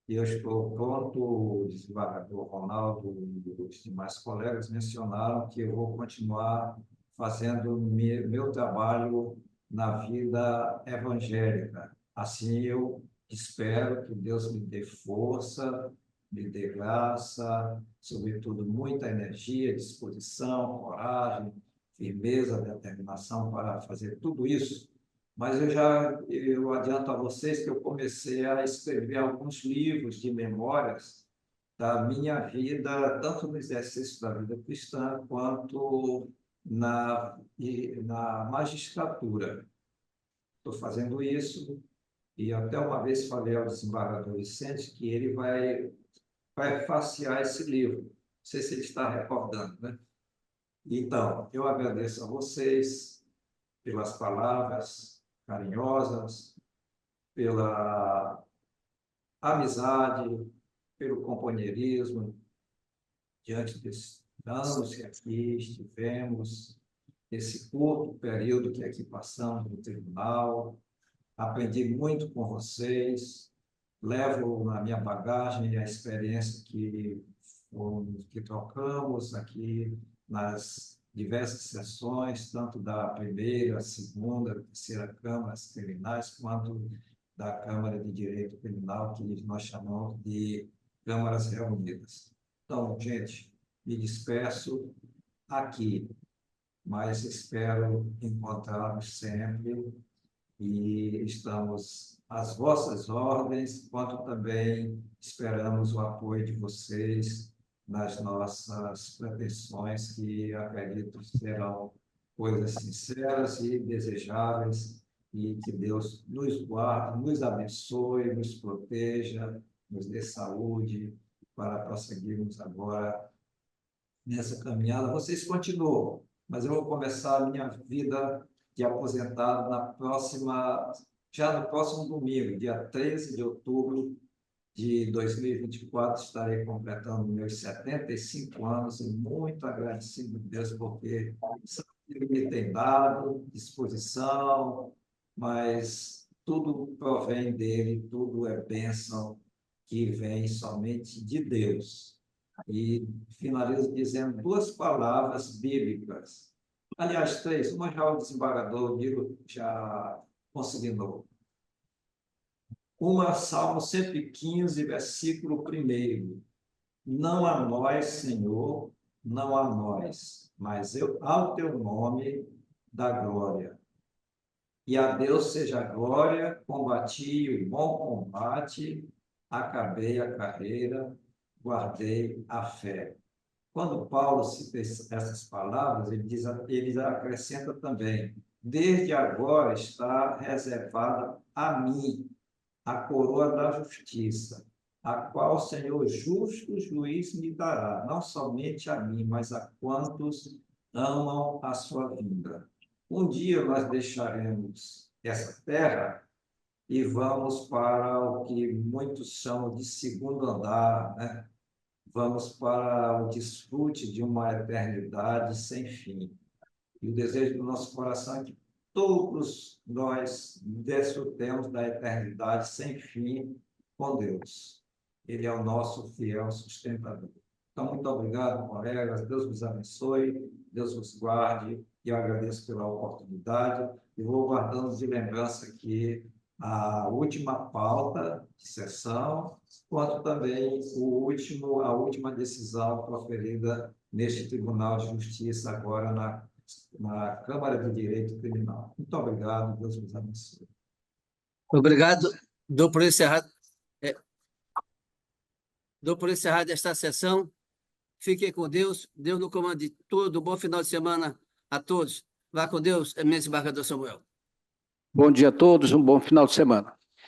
E eu estou pronto, o desembargador Ronaldo e os demais colegas mencionaram que eu vou continuar fazendo meu trabalho na vida evangélica. Assim, eu espero que Deus me dê força, me dê graça, sobretudo muita energia, disposição, coragem, firmeza, determinação para fazer tudo isso. Mas eu adianto a vocês que eu comecei a escrever alguns livros de memórias da minha vida, tanto no exercício da vida cristã, quanto na magistratura. Estou fazendo isso, e até uma vez falei ao desembargador Vicente que ele vai facear esse livro. Não sei se ele está recordando, né? Então, eu agradeço a vocês pelas palavras carinhosas, pela amizade, pelo companheirismo, diante desses anos que aqui estivemos, esse curto período que aqui passamos no tribunal. Aprendi muito com vocês, levo na minha bagagem a experiência que trocamos aqui nas diversas sessões, tanto da primeira, segunda, terceira Câmaras Criminais, quanto da Câmara de Direito Criminal, que nós chamamos de Câmaras Reunidas. Então, gente, me despeço aqui, mas espero encontrá-los sempre, e estamos às vossas ordens, quanto também esperamos o apoio de vocês nas nossas pretensões, que acredito serão coisas sinceras e desejáveis, e que Deus nos guarde, nos abençoe, nos proteja, nos dê saúde para prosseguirmos agora nessa caminhada. Vocês continuam, mas eu vou começar a minha vida de aposentado já no próximo domingo, dia 13 de outubro de 2024, estarei completando meus 75 anos, e muito agradecido a Deus, porque Ele me tem dado disposição, mas tudo provém dele, tudo é bênção que vem somente de Deus. E finalizo dizendo 2 palavras bíblicas. Aliás, 3, uma já o desembargador Nilo já consignou. Uma, Salmo 115, versículo 1. Não a nós, Senhor, não a nós, mas ao teu nome dá glória. E a Deus seja a glória, combati o bom combate, acabei a carreira, guardei a fé. Quando Paulo cita essas palavras, ele acrescenta também: desde agora está reservada a mim a coroa da justiça, a qual o Senhor justo juiz me dará, não somente a mim, mas a quantos amam a sua vinda. Um dia nós deixaremos essa terra e vamos para o que muitos chamam de segundo andar, né? Vamos para o desfrute de uma eternidade sem fim. E o desejo do nosso coração é que todos nós desfrutemos da eternidade sem fim com Deus. Ele é o nosso fiel sustentador. Então, muito obrigado, colegas. Deus vos abençoe, Deus vos guarde. E eu agradeço pela oportunidade. E vou guardando de lembrança aqui a última pauta de sessão, quanto também a última decisão proferida neste Tribunal de Justiça, agora na Câmara de Direito Criminal. Muito obrigado, Deus vos abençoe.
Obrigado. Dou por encerrado esta sessão. Fiquem com Deus. Deus no comando de tudo. Bom final de semana a todos. Vá com Deus, eminente desembargador Samuel.
Bom dia a todos, um bom final de semana.